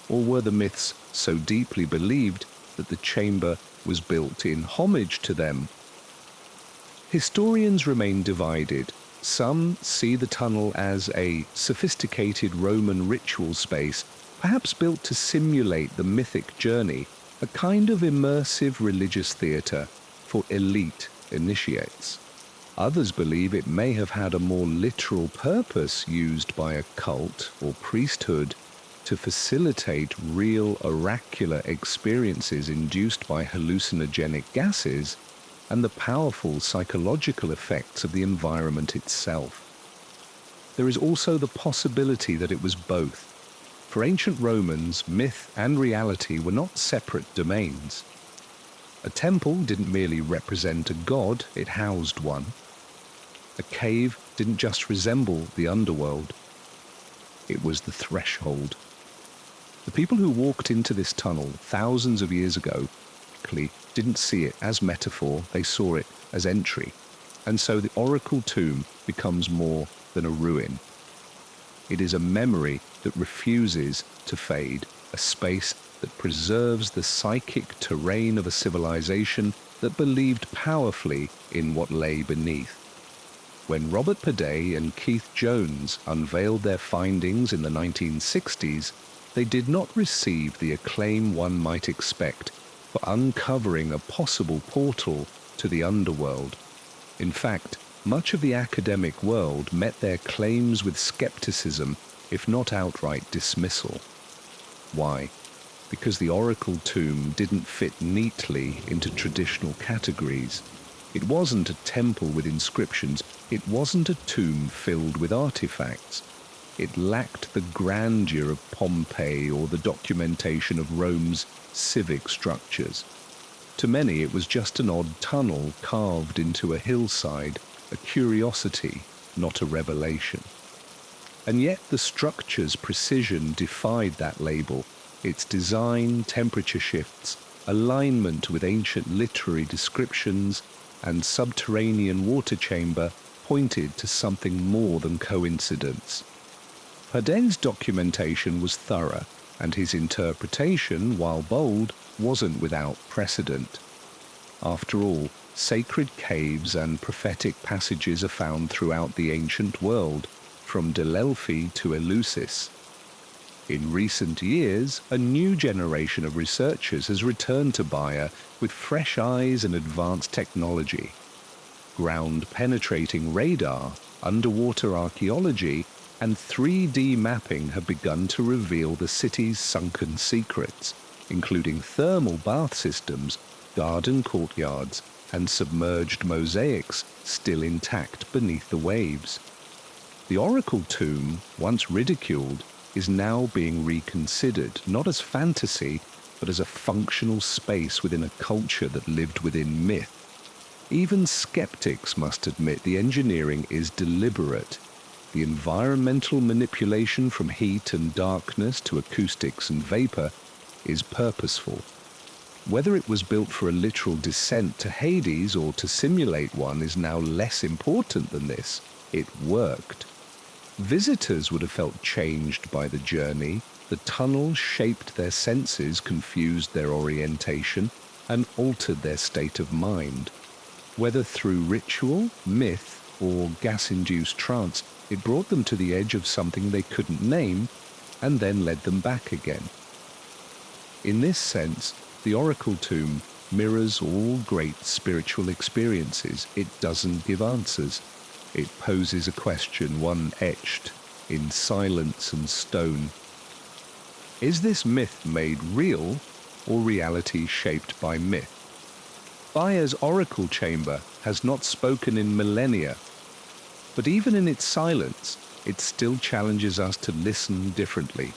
Or were the myths so deeply believed that the chamber was built in homage to them? Historians remain divided. Some see the tunnel as a sophisticated Roman ritual space, perhaps built to simulate the mythic journey, a kind of immersive religious theatre for elite initiates. Others believe it may have had a more literal purpose used by a cult or priesthood to facilitate real oracular experiences induced by hallucinogenic gases and the powerful psychological effects of the environment itself. There is also the possibility that it was both. For ancient Romans, myth and reality were not separate domains. A temple didn't merely represent a god, it housed one. A cave didn't just resemble the underworld, it was the threshold. The people who walked into this tunnel thousands of years ago didn't see it as metaphor, they saw it as entry. And so the oracle tomb becomes more than a ruin. It is a memory that refuses to fade, a space that preserves the psychic terrain of a civilization that believed powerfully in what lay beneath. When Robert Padet and Keith Jones unveiled their findings in the 1960s, they did not receive the acclaim one might expect for uncovering a possible portal to the underworld. In fact, much of the academic world met their claims with skepticism, if not outright dismissal. Why? Because the oracle tomb didn't fit neatly into traditional categories. It wasn't a temple with inscriptions, it wasn't a tomb filled with artifacts. It lacked the grandeur of Pompeii or the documentation of Rome's civic structures. To many, it was just an odd tunnel carved into a hillside, a curiosity, not a revelation. And yet the structure's precision defied that label. Its design, temperature shifts, alignment with ancient literary descriptions, and subterranean water chamber pointed to something more than coincidence. Padet's documentation was thorough. and his interpretation, while bold, wasn't without precedent. After all, sacred caves and prophetic passages are found throughout the ancient world, from Delphi to Eleusis. In recent years, a new generation of researchers has returned to Bayer with fresh eyes and advanced technology. Ground-penetrating radar, underwater archaeology, and 3D mapping have begun to reveal the city's sunken secrets, including thermal bath systems, garden courtyards, and submerged mosaics still intact beneath the waves. The Oracle Tomb, once ridiculed, is now being reconsidered, not as fantasy, but as a functional space within a culture that lived within myth. Even skeptics must admit the engineering is deliberate. The environmental manipulation from heat and darkness to acoustics and vapor is purposeful. Whether it was built for a literal descent to Hades or to simulate one is now less important than this. It worked. Visitors would have felt changed by the journey. The tunnel shaped their senses, confused their orientation, and altered their state of mind. Whether through ritual, myth, or gas-induced trance, it brought them to the edge of something they couldn't name, and then led them back again. In this sense, the Oracle Tomb mirrors all great spiritual experiences. It doesn't give answers. It poses a question, one etched in silence and stone. Is this myth made real, or reality shaped by myth? Bayer's oracle chamber has not spoken in millennia, but even in its silence, it still challenges us to listen differently,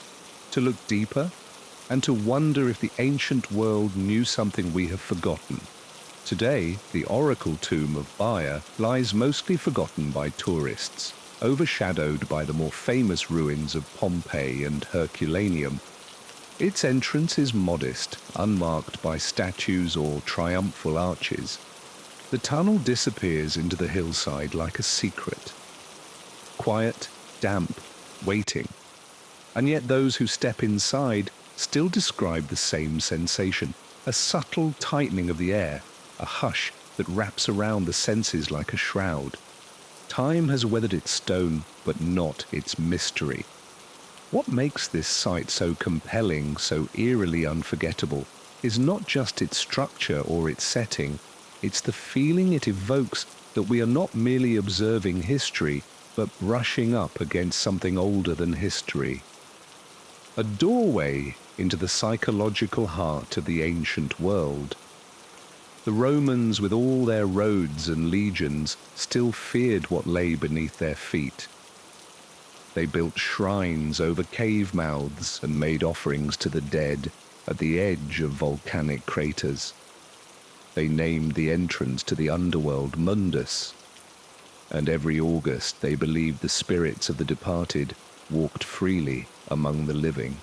to look deeper, and to wonder if the ancient world knew something we have forgotten. Today, the Oracle Tomb of Bayer lies mostly forgotten by tourists, overshadowed by the more famous ruins of Pompeii and Herculaneum. Its entrance is modest, unmarked by statues or triumphal arches. The tunnel disappears into the hillside like a secret. Quiet, damp, waiting. And yet those who step inside still describe the same sensation, a subtle tightening of the air, a hush that wraps around the senses like a shroud. Time has weathered its stone, but not its mystery. What makes this site so compelling, so eerily unforgettable, is not just its structure or its setting, it's the feeling it evokes that we are not merely observing history, but brushing up against something older than history. A doorway into the psychological heart of the ancient world. The Romans, with all their roads and legions, still feared what lay beneath their feet. They built shrines over cave mouths and made offerings to the dead at the edge of volcanic craters. They named the entrance to the underworld Mundus, and every August they believed the spirits of the departed walked freely among the living.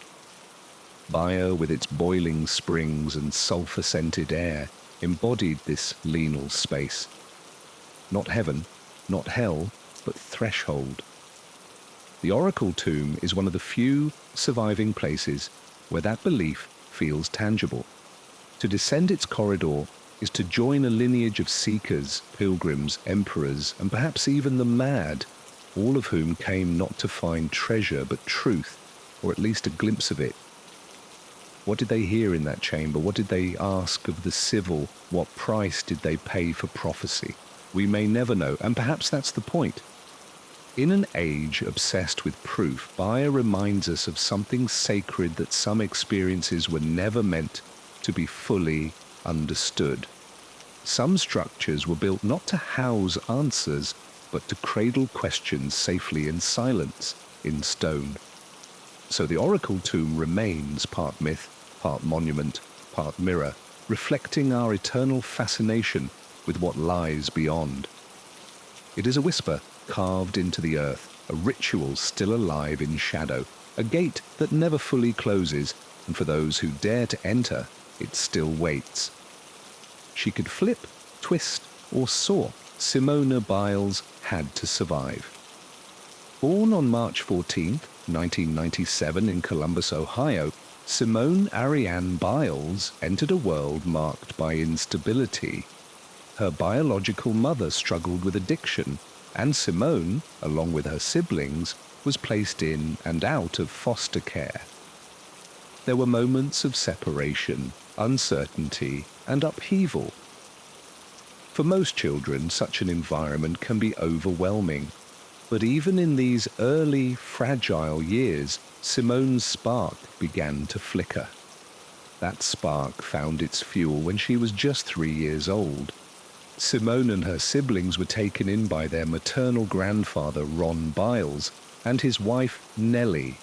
Bayer, with its boiling springs and sulphur-scented air, embodied this liminal space. Not heaven, not hell, but threshold. The Oracle Tomb is one of the few surviving places where that belief feels tangible. To descend its corridor is to join a lineage of seekers, pilgrims, emperors, and perhaps even the mad, all of whom came not to find treasure but truth, or at least a glimpse of it. What did they hear in that chamber? What did they ask of the civil? What price did they pay for prophecy? We may never know, and perhaps that's the point. In an age obsessed with proof, Bayer reminds us of something sacred that some experiences were never meant to be fully understood. Some structures were built not to house answers, but to cradle questions safely in silence, in stone. So the Oracle Tomb remains part myth, part monument, part mirror, reflecting our eternal fascination with what lies beyond. It is a whisper carved into the earth, a ritual still alive in shadow, a gate that never fully closes, and for those who dare to enter, it still waits. She could flip, twist, or soar. Simona Biles had to survive. Born on March 14, 1997 in Columbus, Ohio, Simone Ariane Biles entered a world marked by instability. Her biological mother struggled with addiction, and Simone, along with her siblings, was placed in and out of foster care. There were moments of separation, uncertainty, and upheaval. For most children, such an environment can be overwhelming. But even in these early, fragile years, Simone's spark began to flicker. That spark found its fuel when she was just 3 years old. Simone and her siblings were taken in by their maternal grandfather, Ron Biles, and his wife, Nellie,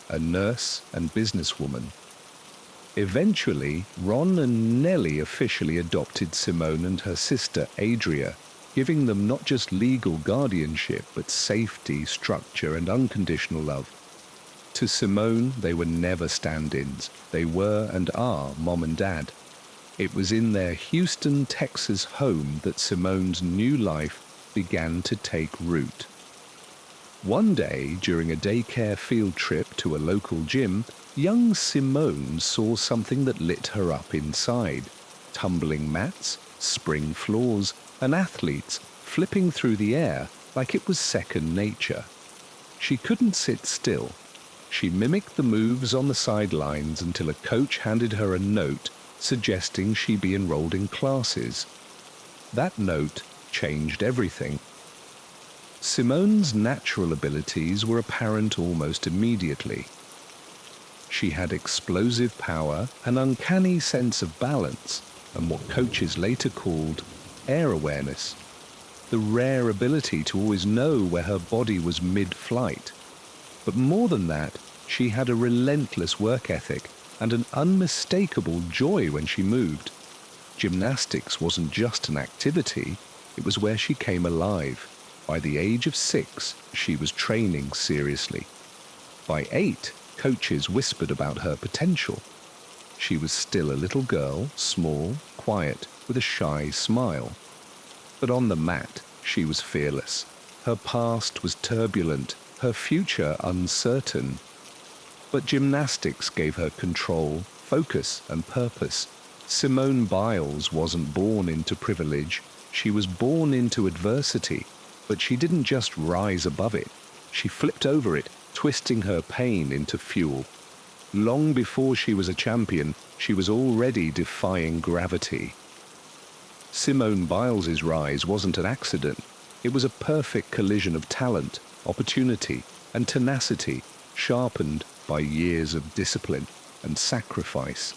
a nurse and businesswoman. Eventually, Ron and Nellie officially adopted Simone and her sister, Adria, giving them not just legal guardianship, but safety, structure, and unconditional love. To Simone, they were never stand-ins. They were and are mom and dad. It was in their Houston, Texas home that Simone's new life began to take root. One day, during a daycare field trip to a local gym, young Simone saw something that lit her up inside. Tumbling mats, spring floors, and athletes flipping through the air like it was second nature. She couldn't sit still. She mimicked the moves on the sidelines until a coach handed her a note suggesting she be enrolled in classes. That note changed everything. Simone's natural abilities were apparent almost immediately. She had explosive power, an uncanny sense of balance, and what coaches later called air awareness, the rare ability to always know where her body was mid-flight. But more than that, she had a relentless work ethic and an unmistakable joy when she moved. Gymnastics wasn't just an activity, it was where she came alive. By the age of 6, she was training seriously. By 8, coaches whispered about her potential. She was still a little girl, small, quiet, with a shy smile. But on the mat, she was fearless. Her past was turbulent, her future uncertain. But gymnastics gave her control, focus, and purpose. Simone Biles wasn't born into privilege. She was born into adversity. But she didn't just rise above it. She flipped over it, twisting her pain into fuel. Long before she was a champion, she was already defying gravity. Simone Biles's rise wasn't an accident. It was a perfect collision of talent, opportunity, and tenacity, sharpened by years of discipline and sacrifice.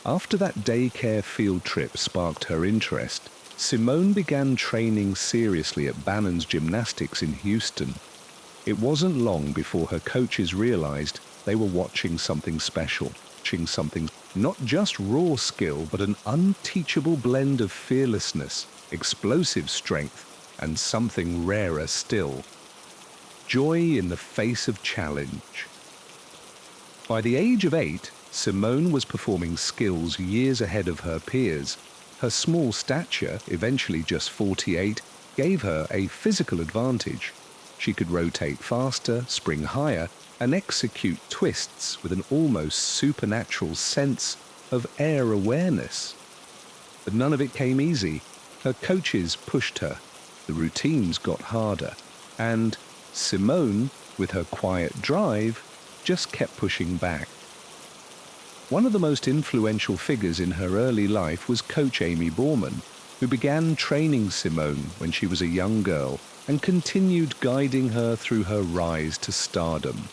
After that daycare field trip sparked her interest, Simone began training seriously at Bannon's Gymnastics in Houston. It wasn't long before her coaches realized they were watching something special, watching something not just raw skill, but an unteachable blend of fearlessness, explosive strength, and something rarer still: joy in the face of challenge. By the age of 8, Simone was performing skills years ahead of her peers. Her small stature, eventually just 48, gave her a physical advantage. She could rotate faster, spring higher, and execute twists with an almost supernatural sense of air awareness. But none of it came easy. Her coaches pushed her. The routines got harder. And Simone, with her quiet drive, just kept pushing back. One of the most influential figures in her early life was Coach Amy Borman, who began training Simone when she was a young girl and continued guiding her through her rise to stardom.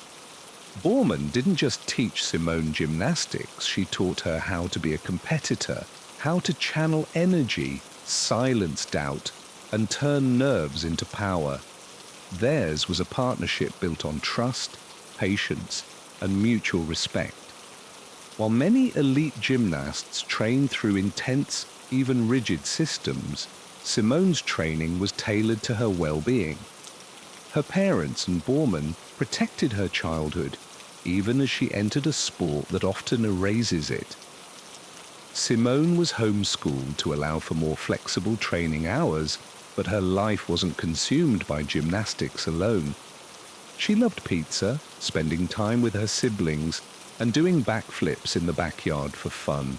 Borman didn't just teach Simone gymnastics, she taught her how to be a competitor, how to channel energy, silence doubt, and turn nerves into power. Theirs was a partnership built on trust, patience, and mutual respect. While many elite gymnasts train through intense, even rigid systems, Simone's training was tailored to her well-being. Her parents and Borman protected her childhood, even as she entered a sport that often erases it. Simone was homeschooled to allow for more flexible training hours, but her life wasn't consumed by gymnastics alone. She loved pizza, spending time with her siblings, and doing backflips in the backyard for fun.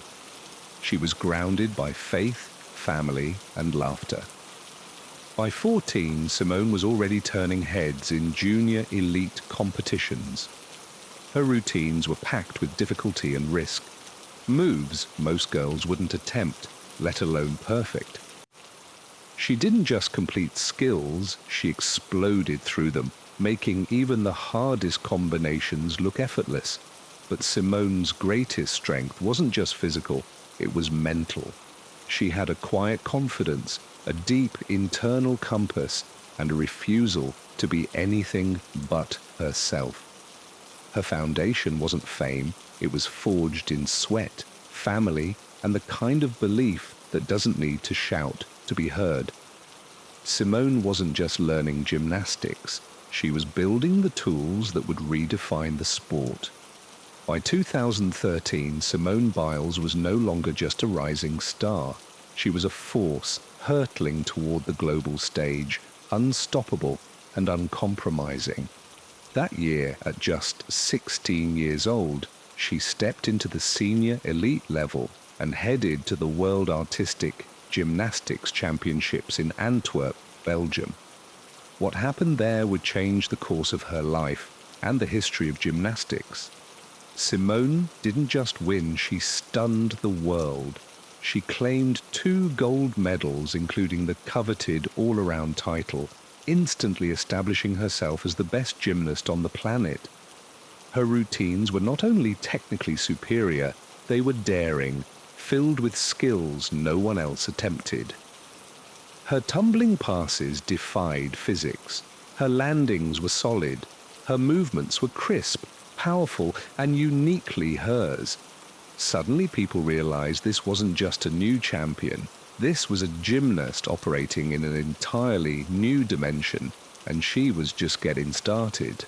She was grounded by faith, family, and laughter. By 14, Simone was already turning heads in junior elite competitions. Her routines were packed with difficulty and risk, moves most girls wouldn't attempt, let alone perfect. She didn't just complete skills, she exploded through them, making even the hardest combinations look effortless. But Simone's greatest strength wasn't just physical, it was mental. She had a quiet confidence, a deep internal compass, and a refusal to be anything but herself. Her foundation wasn't fame, it was forged in sweat, family, and the kind of belief that doesn't need to shout to be heard. Simone wasn't just learning gymnastics, she was building the tools that would redefine the sport. By 2013, Simone Biles was no longer just a rising star. She was a force hurtling toward the global stage, unstoppable and uncompromising. That year, at just 16 years old, she stepped into the senior elite level and headed to the World Artistic Gymnastics Championships in Antwerp, Belgium. What happened there would change the course of her life and the history of gymnastics. Simone didn't just win, she stunned the world. She claimed 2 gold medals, including the coveted all-around title, instantly establishing herself as the best gymnast on the planet. Her routines were not only technically superior, they were daring, filled with skills no one else attempted. Her tumbling passes defied physics. Her landings were solid. Her movements were crisp, powerful, and uniquely hers. Suddenly people realized this wasn't just a new champion. This was a gymnast operating in an entirely new dimension, and she was just getting started.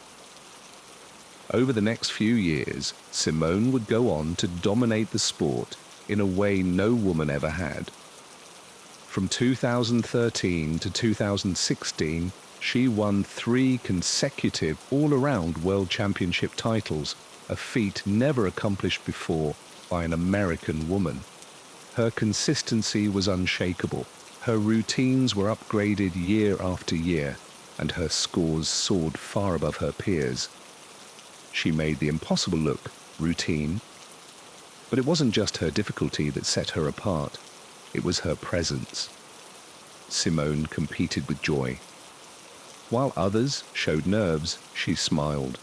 Over the next few years, Simone would go on to dominate the sport in a way no woman ever had. From 2013 to 2016, she won 3 consecutive all-around world championship titles, a feat never accomplished before by an American woman. Her consistency was unshakable. Her routines were upgraded year after year, and her scores soared far above her peers. She made the impossible look routine. But it wasn't just her difficulty that set her apart. It was her presence. Simone competed with joy. While others showed nerves, she smiled.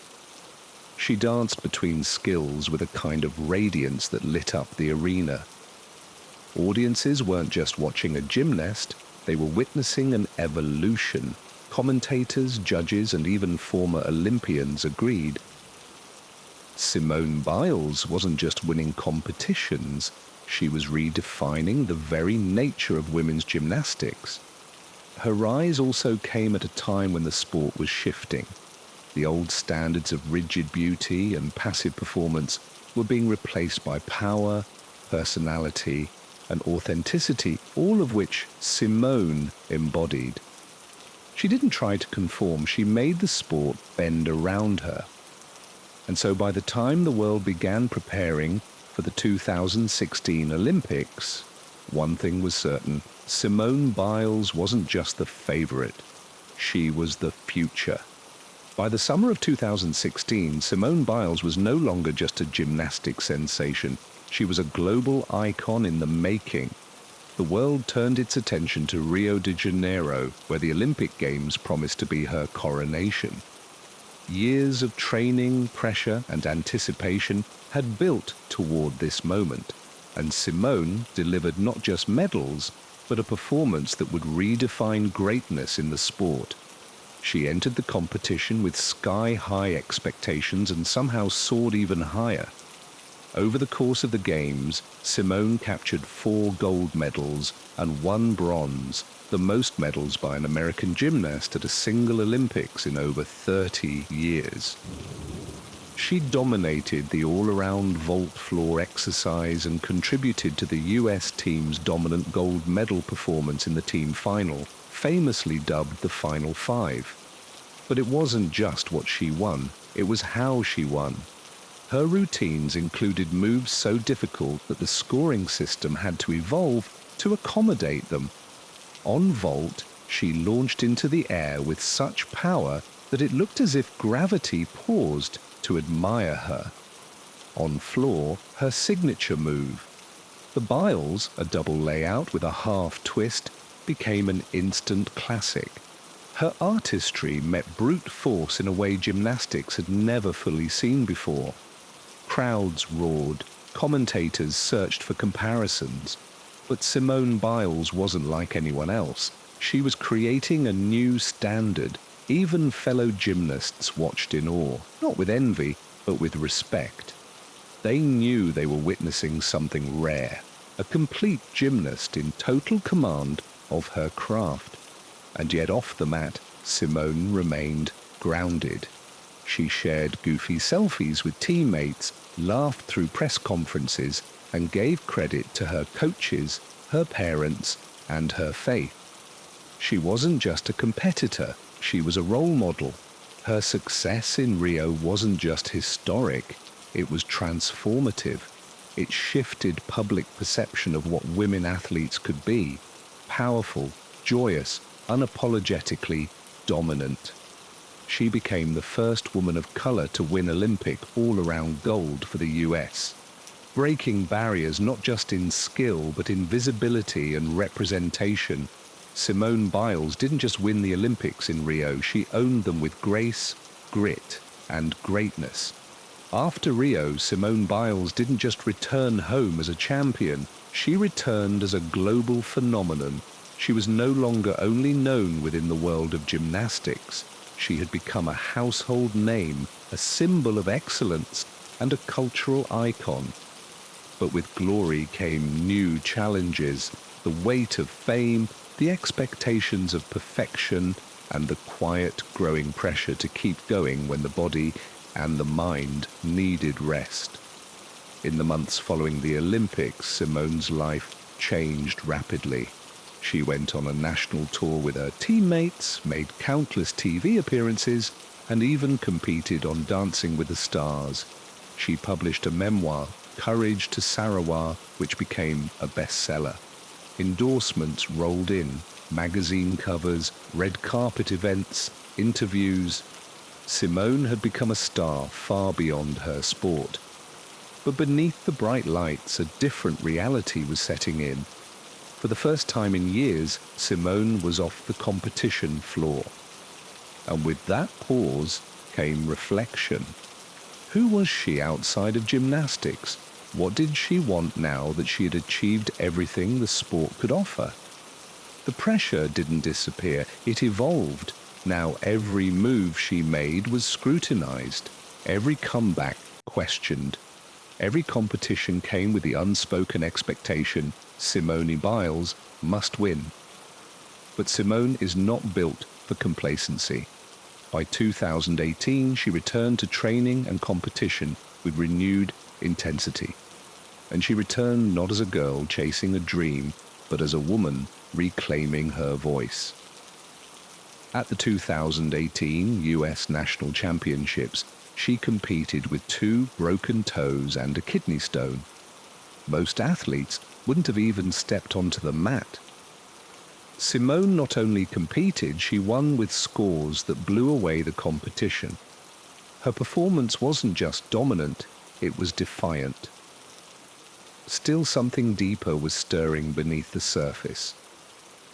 She danced between skills with a kind of radiance that lit up the arena. Audiences weren't just watching a gymnast, they were witnessing an evolution. Commentators, judges, and even former Olympians agreed. Simone Biles wasn't just winning competitions, she was redefining the very nature of women's gymnastics. Her rise also came at a time when the sport was shifting. The old standards of rigid beauty and passive performance were being replaced by power, personality, and authenticity, all of which Simone embodied. She didn't try to conform, she made the sport bend around her. And so by the time the world began preparing for the 2016 Olympics, one thing was certain, Simone Biles wasn't just the favorite, she was the future. By the summer of 2016, Simone Biles was no longer just a gymnastic sensation, she was a global icon in the making. The world turned its attention to Rio de Janeiro, where the Olympic Games promised to be her coronation. Years of training, pressure, and anticipation had built toward this moment, and Simone delivered not just medals, but a performance that would redefine greatness in the sport. She entered the competition with sky-high expectations and somehow soared even higher. Over the course of the Games, Simone captured 4 gold medals and 1 bronze, the most medals by an American gymnast at a single Olympics in over 30 years. She dominated the all-around vault floor exercise and contributed to the US team's dominant gold medal performance in the team final, famously dubbed the Final Five. But it wasn't just what she won, it was how she won. Her routines included moves so difficult that the scoring system had to evolve to accommodate them. On vault, she launched into the air with such power that it looked as if gravity paused to admire her. On floor, her signature move, the Biles, a double layout with a half twist, became an instant classic. Her artistry met brute force in a way gymnastics had never fully seen before. Crowds roared, commentators searched for comparisons, but Simone Biles wasn't like anyone else. She was creating a new standard. Even fellow gymnasts watched in awe, not with envy, but with respect. They knew they were witnessing something rare, a complete gymnast in total command of her craft. And yet off the mat, Simone remained grounded. She shared goofy selfies with teammates, laughed through press conferences, and gave credit to her coaches, her parents, and her faith. She wasn't just a competitor, she was a role model. Her success in Rio wasn't just historic, it was transformative. It shifted public perception of what women athletes could be: powerful, joyous, unapologetically dominant. She became the first woman of color to win Olympic all-around gold for the US, breaking barriers not just in skill but in visibility and representation. Simone Biles didn't just win the Olympics in Rio, she owned them with grace, grit, and greatness. After Rio, Simone Biles didn't just return home as a champion, she returned as a global phenomenon. She was no longer only known within the world of gymnastics. She had become a household name, a symbol of excellence, and a cultural icon. But with glory came new challenges, the weight of fame, the expectations of perfection, and the quiet, growing pressure to keep going when the body and the mind needed rest. In the months following the Olympics, Simone's life changed rapidly. She went on a national tour with her teammates, made countless TV appearances, and even competed on Dancing with the Stars. She published a memoir, Courage to Sarawak, which became a bestseller. Endorsements rolled in, magazine covers, red carpet events, interviews. Simone had become a star far beyond her sport. But beneath the bright lights, a different reality was setting in. For the first time in years, Simone was off the competition floor. And with that pause came reflection. Who was she outside of gymnastics? What did she want now that she had achieved everything the sport could offer? The pressure didn't disappear, it evolved. Now every move she made was scrutinized, every comeback questioned. Every competition came with the unspoken expectation: Simone Biles must win. But Simone is not built for complacency. By 2018, she returned to training and competition with renewed intensity. And she returned not as a girl chasing a dream, but as a woman reclaiming her voice. At the 2018 US National Championships, she competed with 2 broken toes and a kidney stone. Most athletes wouldn't have even stepped onto the mat. Simone not only competed, she won with scores that blew away the competition. Her performance wasn't just dominant, it was defiant. Still, something deeper was stirring beneath the surface.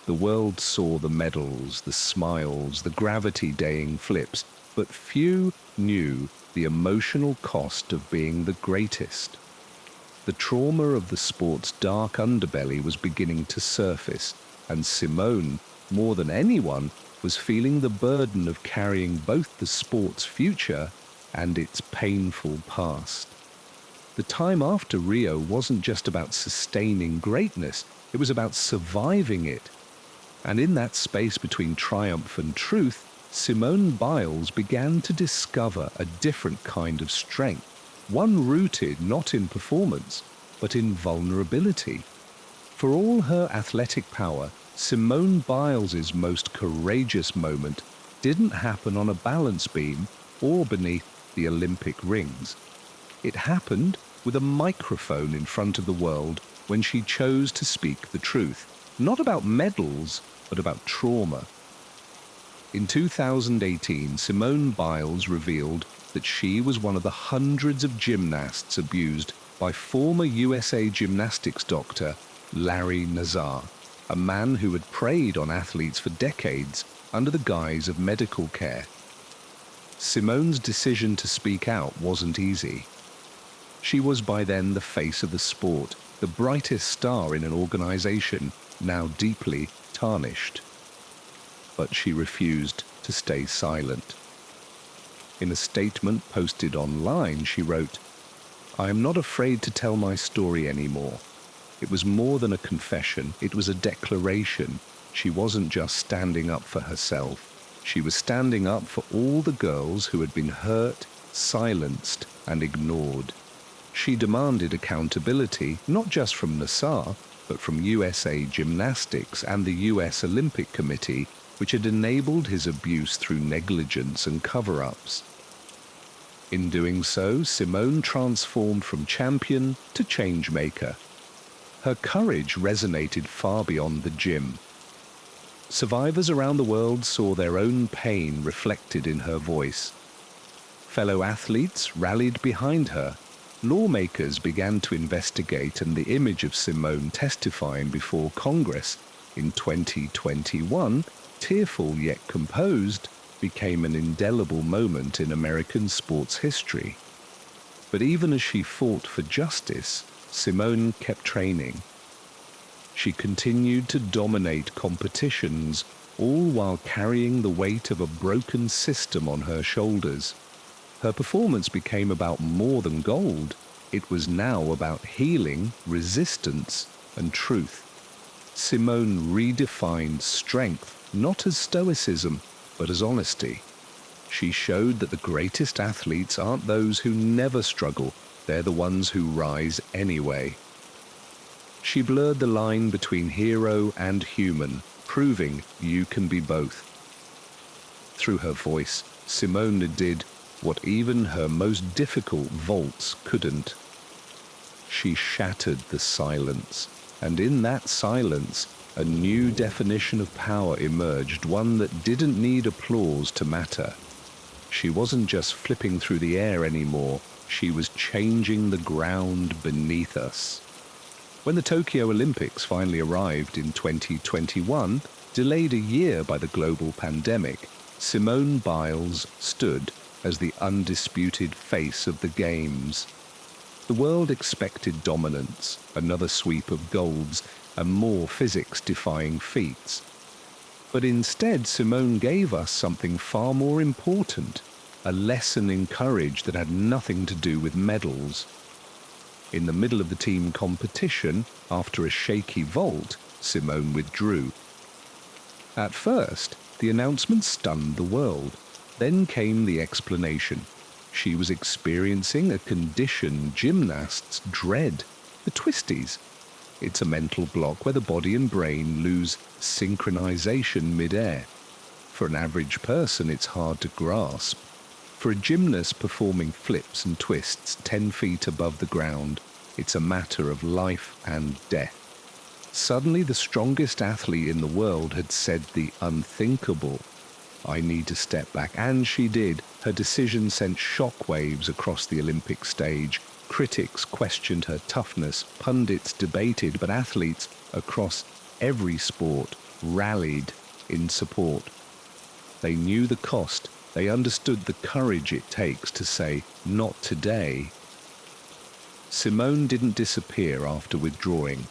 The world saw the medals, the smiles, the gravity-daying flips, but few knew the emotional cost of being the greatest. The trauma of the sport's dark underbelly was beginning to surface, and Simone, more than anyone, was feeling the burden of carrying both the sport's future and its painful past. The time after Rio wasn't just about sustaining greatness, it was about surviving it. And in that space between triumph and truth, Simone Biles began to discover a different kind of strength, one rooted not in performance, but in vulnerability. For all her athletic power, Simone Biles's most courageous moment didn't happen on a balance beam or beneath the Olympic rings. It happened with a microphone in front of the world when she chose to speak the truth, not about medals, but about trauma. In 2018, Simone Biles revealed that she was one of the hundreds of gymnasts abused by former USA gymnastics doctor Larry Nassar, a man who had preyed on athletes for decades under the guise of medical care. Simone's decision to speak out wasn't easy. She was by then the face of the sport, the brightest star in an organization now deeply tarnished. But she refused to stay silent. In a statement posted online, she wrote, "I am not afraid to tell my story anymore. It was more than a confession, it was a declaration. She wasn't just standing up for herself. She was standing up for all the girls who had been hurt, silenced, and ignored. She demanded accountability, not just from Nassar, but from USA Gymnastics and the US Olympic Committee, which had enabled his abuse through negligence and cover-ups. In doing so, Simone transformed from champion to changemaker. Her courage resonated far beyond the gym. Survivors around the world saw their own pain reflected in her voice. Fellow athletes rallied behind her. Lawmakers began to investigate, and the image of Simone testifying before Congress in 2021, tearful yet composed, became an indelible moment in American sports history. But even as she fought for justice, Simone kept training. She continued to dominate competitions, all while carrying the weight of a broken system on her shoulders. Her performance became about more than gold. It was now about healing, resistance, and truth. Simone redefined strength not as stoicism, but as honesty. She showed that the greatest athletes aren't those who never struggle, they're the ones who rise anyway. She blurred the line between hero and human, proving you can be both. Through her voice, Simone did what even her most difficult vaults couldn't. She shattered the silence, and in that silence, a new definition of power emerged, one that didn't need applause to matter. She wasn't just flipping through the air anymore, she was changing the ground beneath us. When the Tokyo Olympics finally arrived in 2021, delayed a year by the global pandemic, Simone Biles stood as the undisputed face of the Games. The world expected dominance, another sweep of golds, and more physics-defying feats. But instead, Simone gave us something far more important, a lesson in courage that had nothing to do with medals. In the middle of the team competition, after a shaky vault, Simone withdrew. At first, the announcement stunned the world. Then came the explanation. She was experiencing a condition gymnasts dread, the twisties. It's a mental block where the body and brain lose synchronization mid-air. For an average person, it's hard to grasp. For a gymnast performing flips and twists 10 feet above the ground, it's a matter of life and death. Suddenly, the strongest athlete in the world had said the unthinkable. I need to step back, and she did. Her decision sent shockwaves across the Olympic stage. Critics questioned her toughness, pundits debated, but athletes across every sport rallied in support. They knew the cost. They understood the courage it takes to say, "Not today." Simone didn't disappear after withdrawing.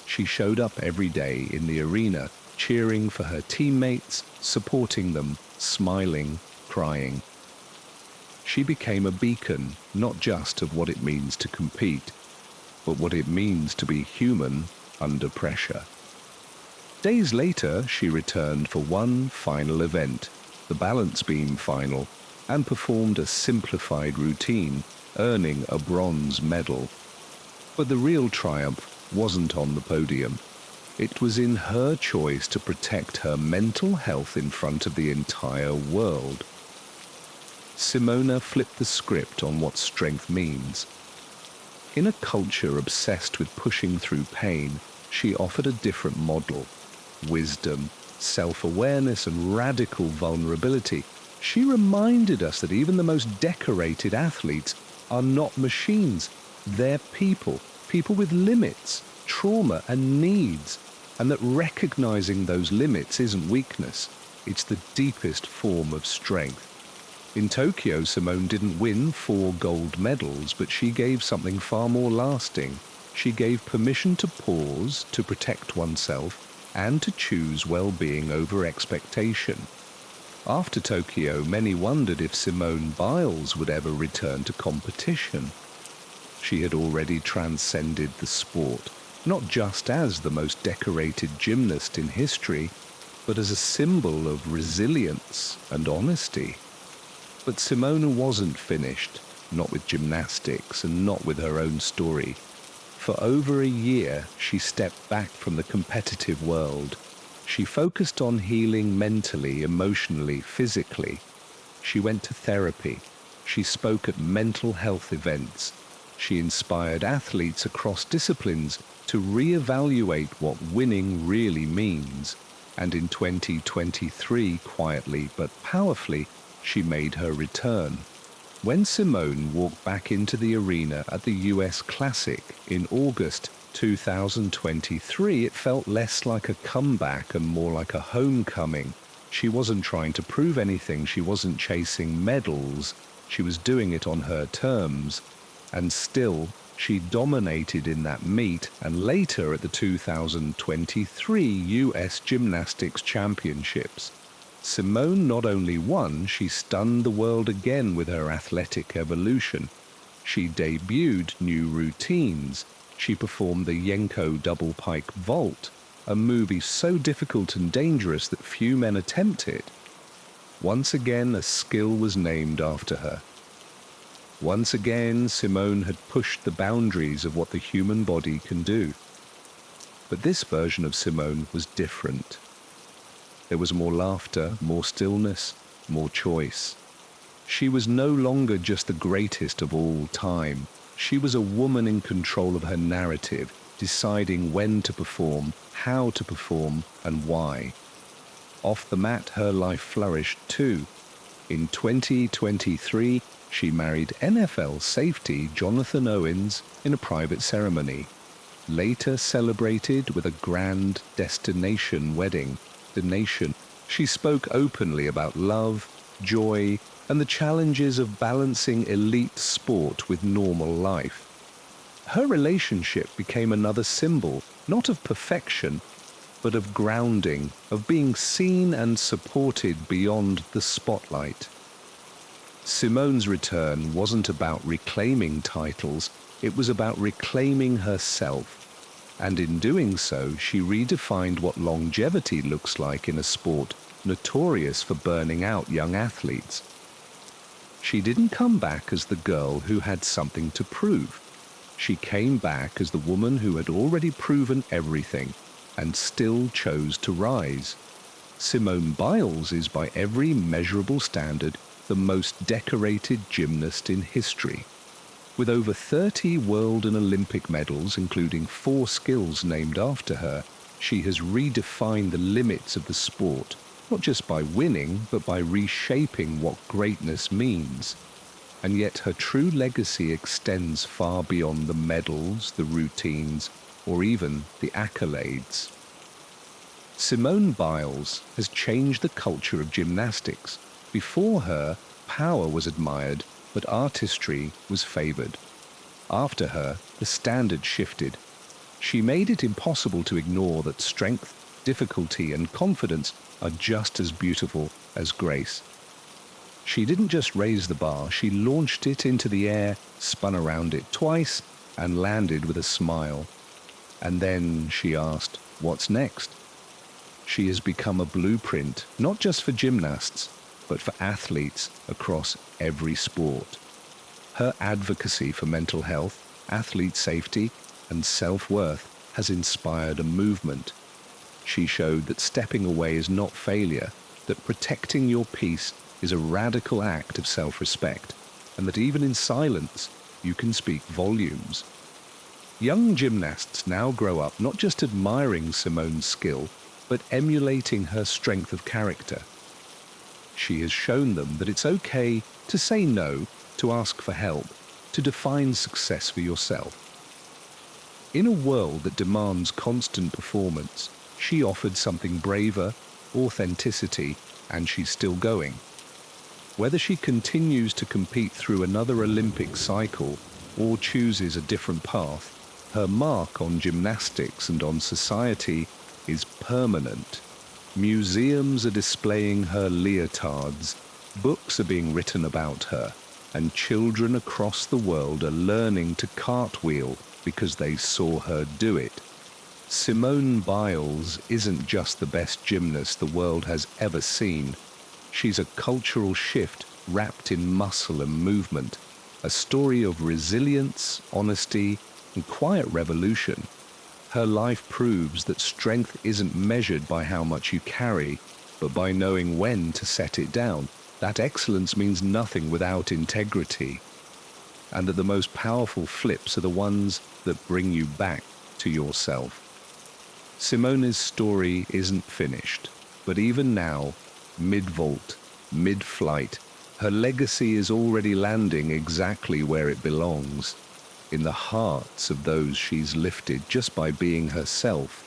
She showed up every day in the arena, cheering for her teammates, supporting them, smiling, crying. She became a beacon, not just of what it means to compete, but what it means to be human under pressure. Days later, she returned for one final event, the balance beam final, and performed a simplified routine, earning a bronze medal. But the real triumph wasn't on the podium. It was in her choice to protect her mental health in front of the entire world. Simona flipped the script on what strength means. In a culture obsessed with pushing through pain, she offered a different model. Wisdom, self-awareness, and radical vulnerability. She reminded us that even the most decorated athletes are not machines. They're people, people with limits, trauma, and needs, and that recognizing those limits isn't weakness, it's the deepest form of strength. In Tokyo, Simone didn't win 4 gold medals, but she gave something far more lasting. She gave permission to pause, to protect oneself, and to choose well-being over expectation. After Tokyo, many wondered if Simone Biles would ever return to competition. She had already transcended the sport, not just as the most decorated gymnast in history, but as a symbol of resilience and honesty. But Simone wasn't finished, not with gymnastics and not with her own story. For over a year, she stepped back from the competitive world. She focused on healing mentally, emotionally, physically. She went to therapy. She spoke at mental health events. She inspired athletes across disciplines to reevaluate what winning really means. And in 2023, quietly but powerfully, she made her return. When Simone walked back into the arena at the US Classic in August 2023, it felt less like a comeback and more like a homecoming. She wasn't trying to prove anything. She wasn't chasing medals. She was doing it on her terms. And still, she dominated in that meet and later at the 2023 US Gymnastics Championships. Simone not only won, she stunned the world again with her athletic evolution. She debuted new routines. She performed the Yenko double pike vault, a move so difficult and dangerous that few men attempt it. Once again, a skill was named after her. Once again, Simone had pushed the boundaries of what the human body can do. But this version of Simone was different. There was more laughter, more stillness, more choice. She was no longer just the greatest of all time. She was a woman in control of her narrative, deciding when to perform, how to perform, and why. Off the mat, her life flourished too. In 2023, she married NFL safety Jonathan Owens in a private ceremony, later celebrated with a grand destination wedding. She spoke openly about love, joy, and the challenges of balancing elite sport with normal life. Her relationship became another symbol, not of perfection, but of grounding, of being seen and supported beyond the spotlight. Simone's return wasn't about reclaiming titles, it was about reclaiming herself. And in doing so, she redefined what longevity looks like in a sport notorious for burning out young athletes. She didn't come back as the girl who had something to prove. She came back as the woman who had already proven everything and still chose to rise. Simone Biles is by every measurable standard the most decorated gymnast in history. With over 30 world and Olympic medals, including 4 skills named after her, she has redefined the limits of the sport, not just by winning, but by reshaping what greatness means. And yet her true legacy extends far beyond the medals, the routines, or even the accolades. Simone Biles has changed the culture of gymnastics. Before her, power was admired, but artistry was favored. After her, the standard shifted. She made it impossible to ignore that strength, difficulty, and confidence are just as beautiful as grace. She didn't just raise the bar, she launched it into the air, spun around it twice, and landed with a smile. And then she asked, "What's next?" She has become a blueprint, not just for gymnasts, but for athletes across every sport. Her advocacy for mental health, athlete safety, and self-worth has inspired a movement. She showed that stepping away is not failure, that protecting your peace is a radical act of self-respect, and that even in silence, you can speak volumes. Young gymnasts now grow up not just admiring Simone's skill, but emulating her strength of character. She has shown them that it's okay to say no, to ask for help, to define success for yourself. In a world that demands constant performance, she offered something braver, authenticity, and she's still going. Whether she continues to compete through another Olympic cycle or chooses a different path, her mark on gymnastics and on society is permanent. Museums are displaying her leotards, books are being written about her, and children across the world are learning to cartwheel because they saw her do it. Simone Biles isn't just the best gymnast the world has ever seen. She's a cultural shift wrapped in muscle and movement, a story of resilience, honesty, and quiet revolution. Her life proves that strength isn't measured by how much you carry, but by knowing when to set it down. That excellence means nothing without integrity, and that the most powerful flips are the ones that bring you back to yourself. Simone's story isn't finished, but even now, mid-vault, mid-flight, her legacy is already landing exactly where it belongs, in the hearts of those she's lifted just by being herself.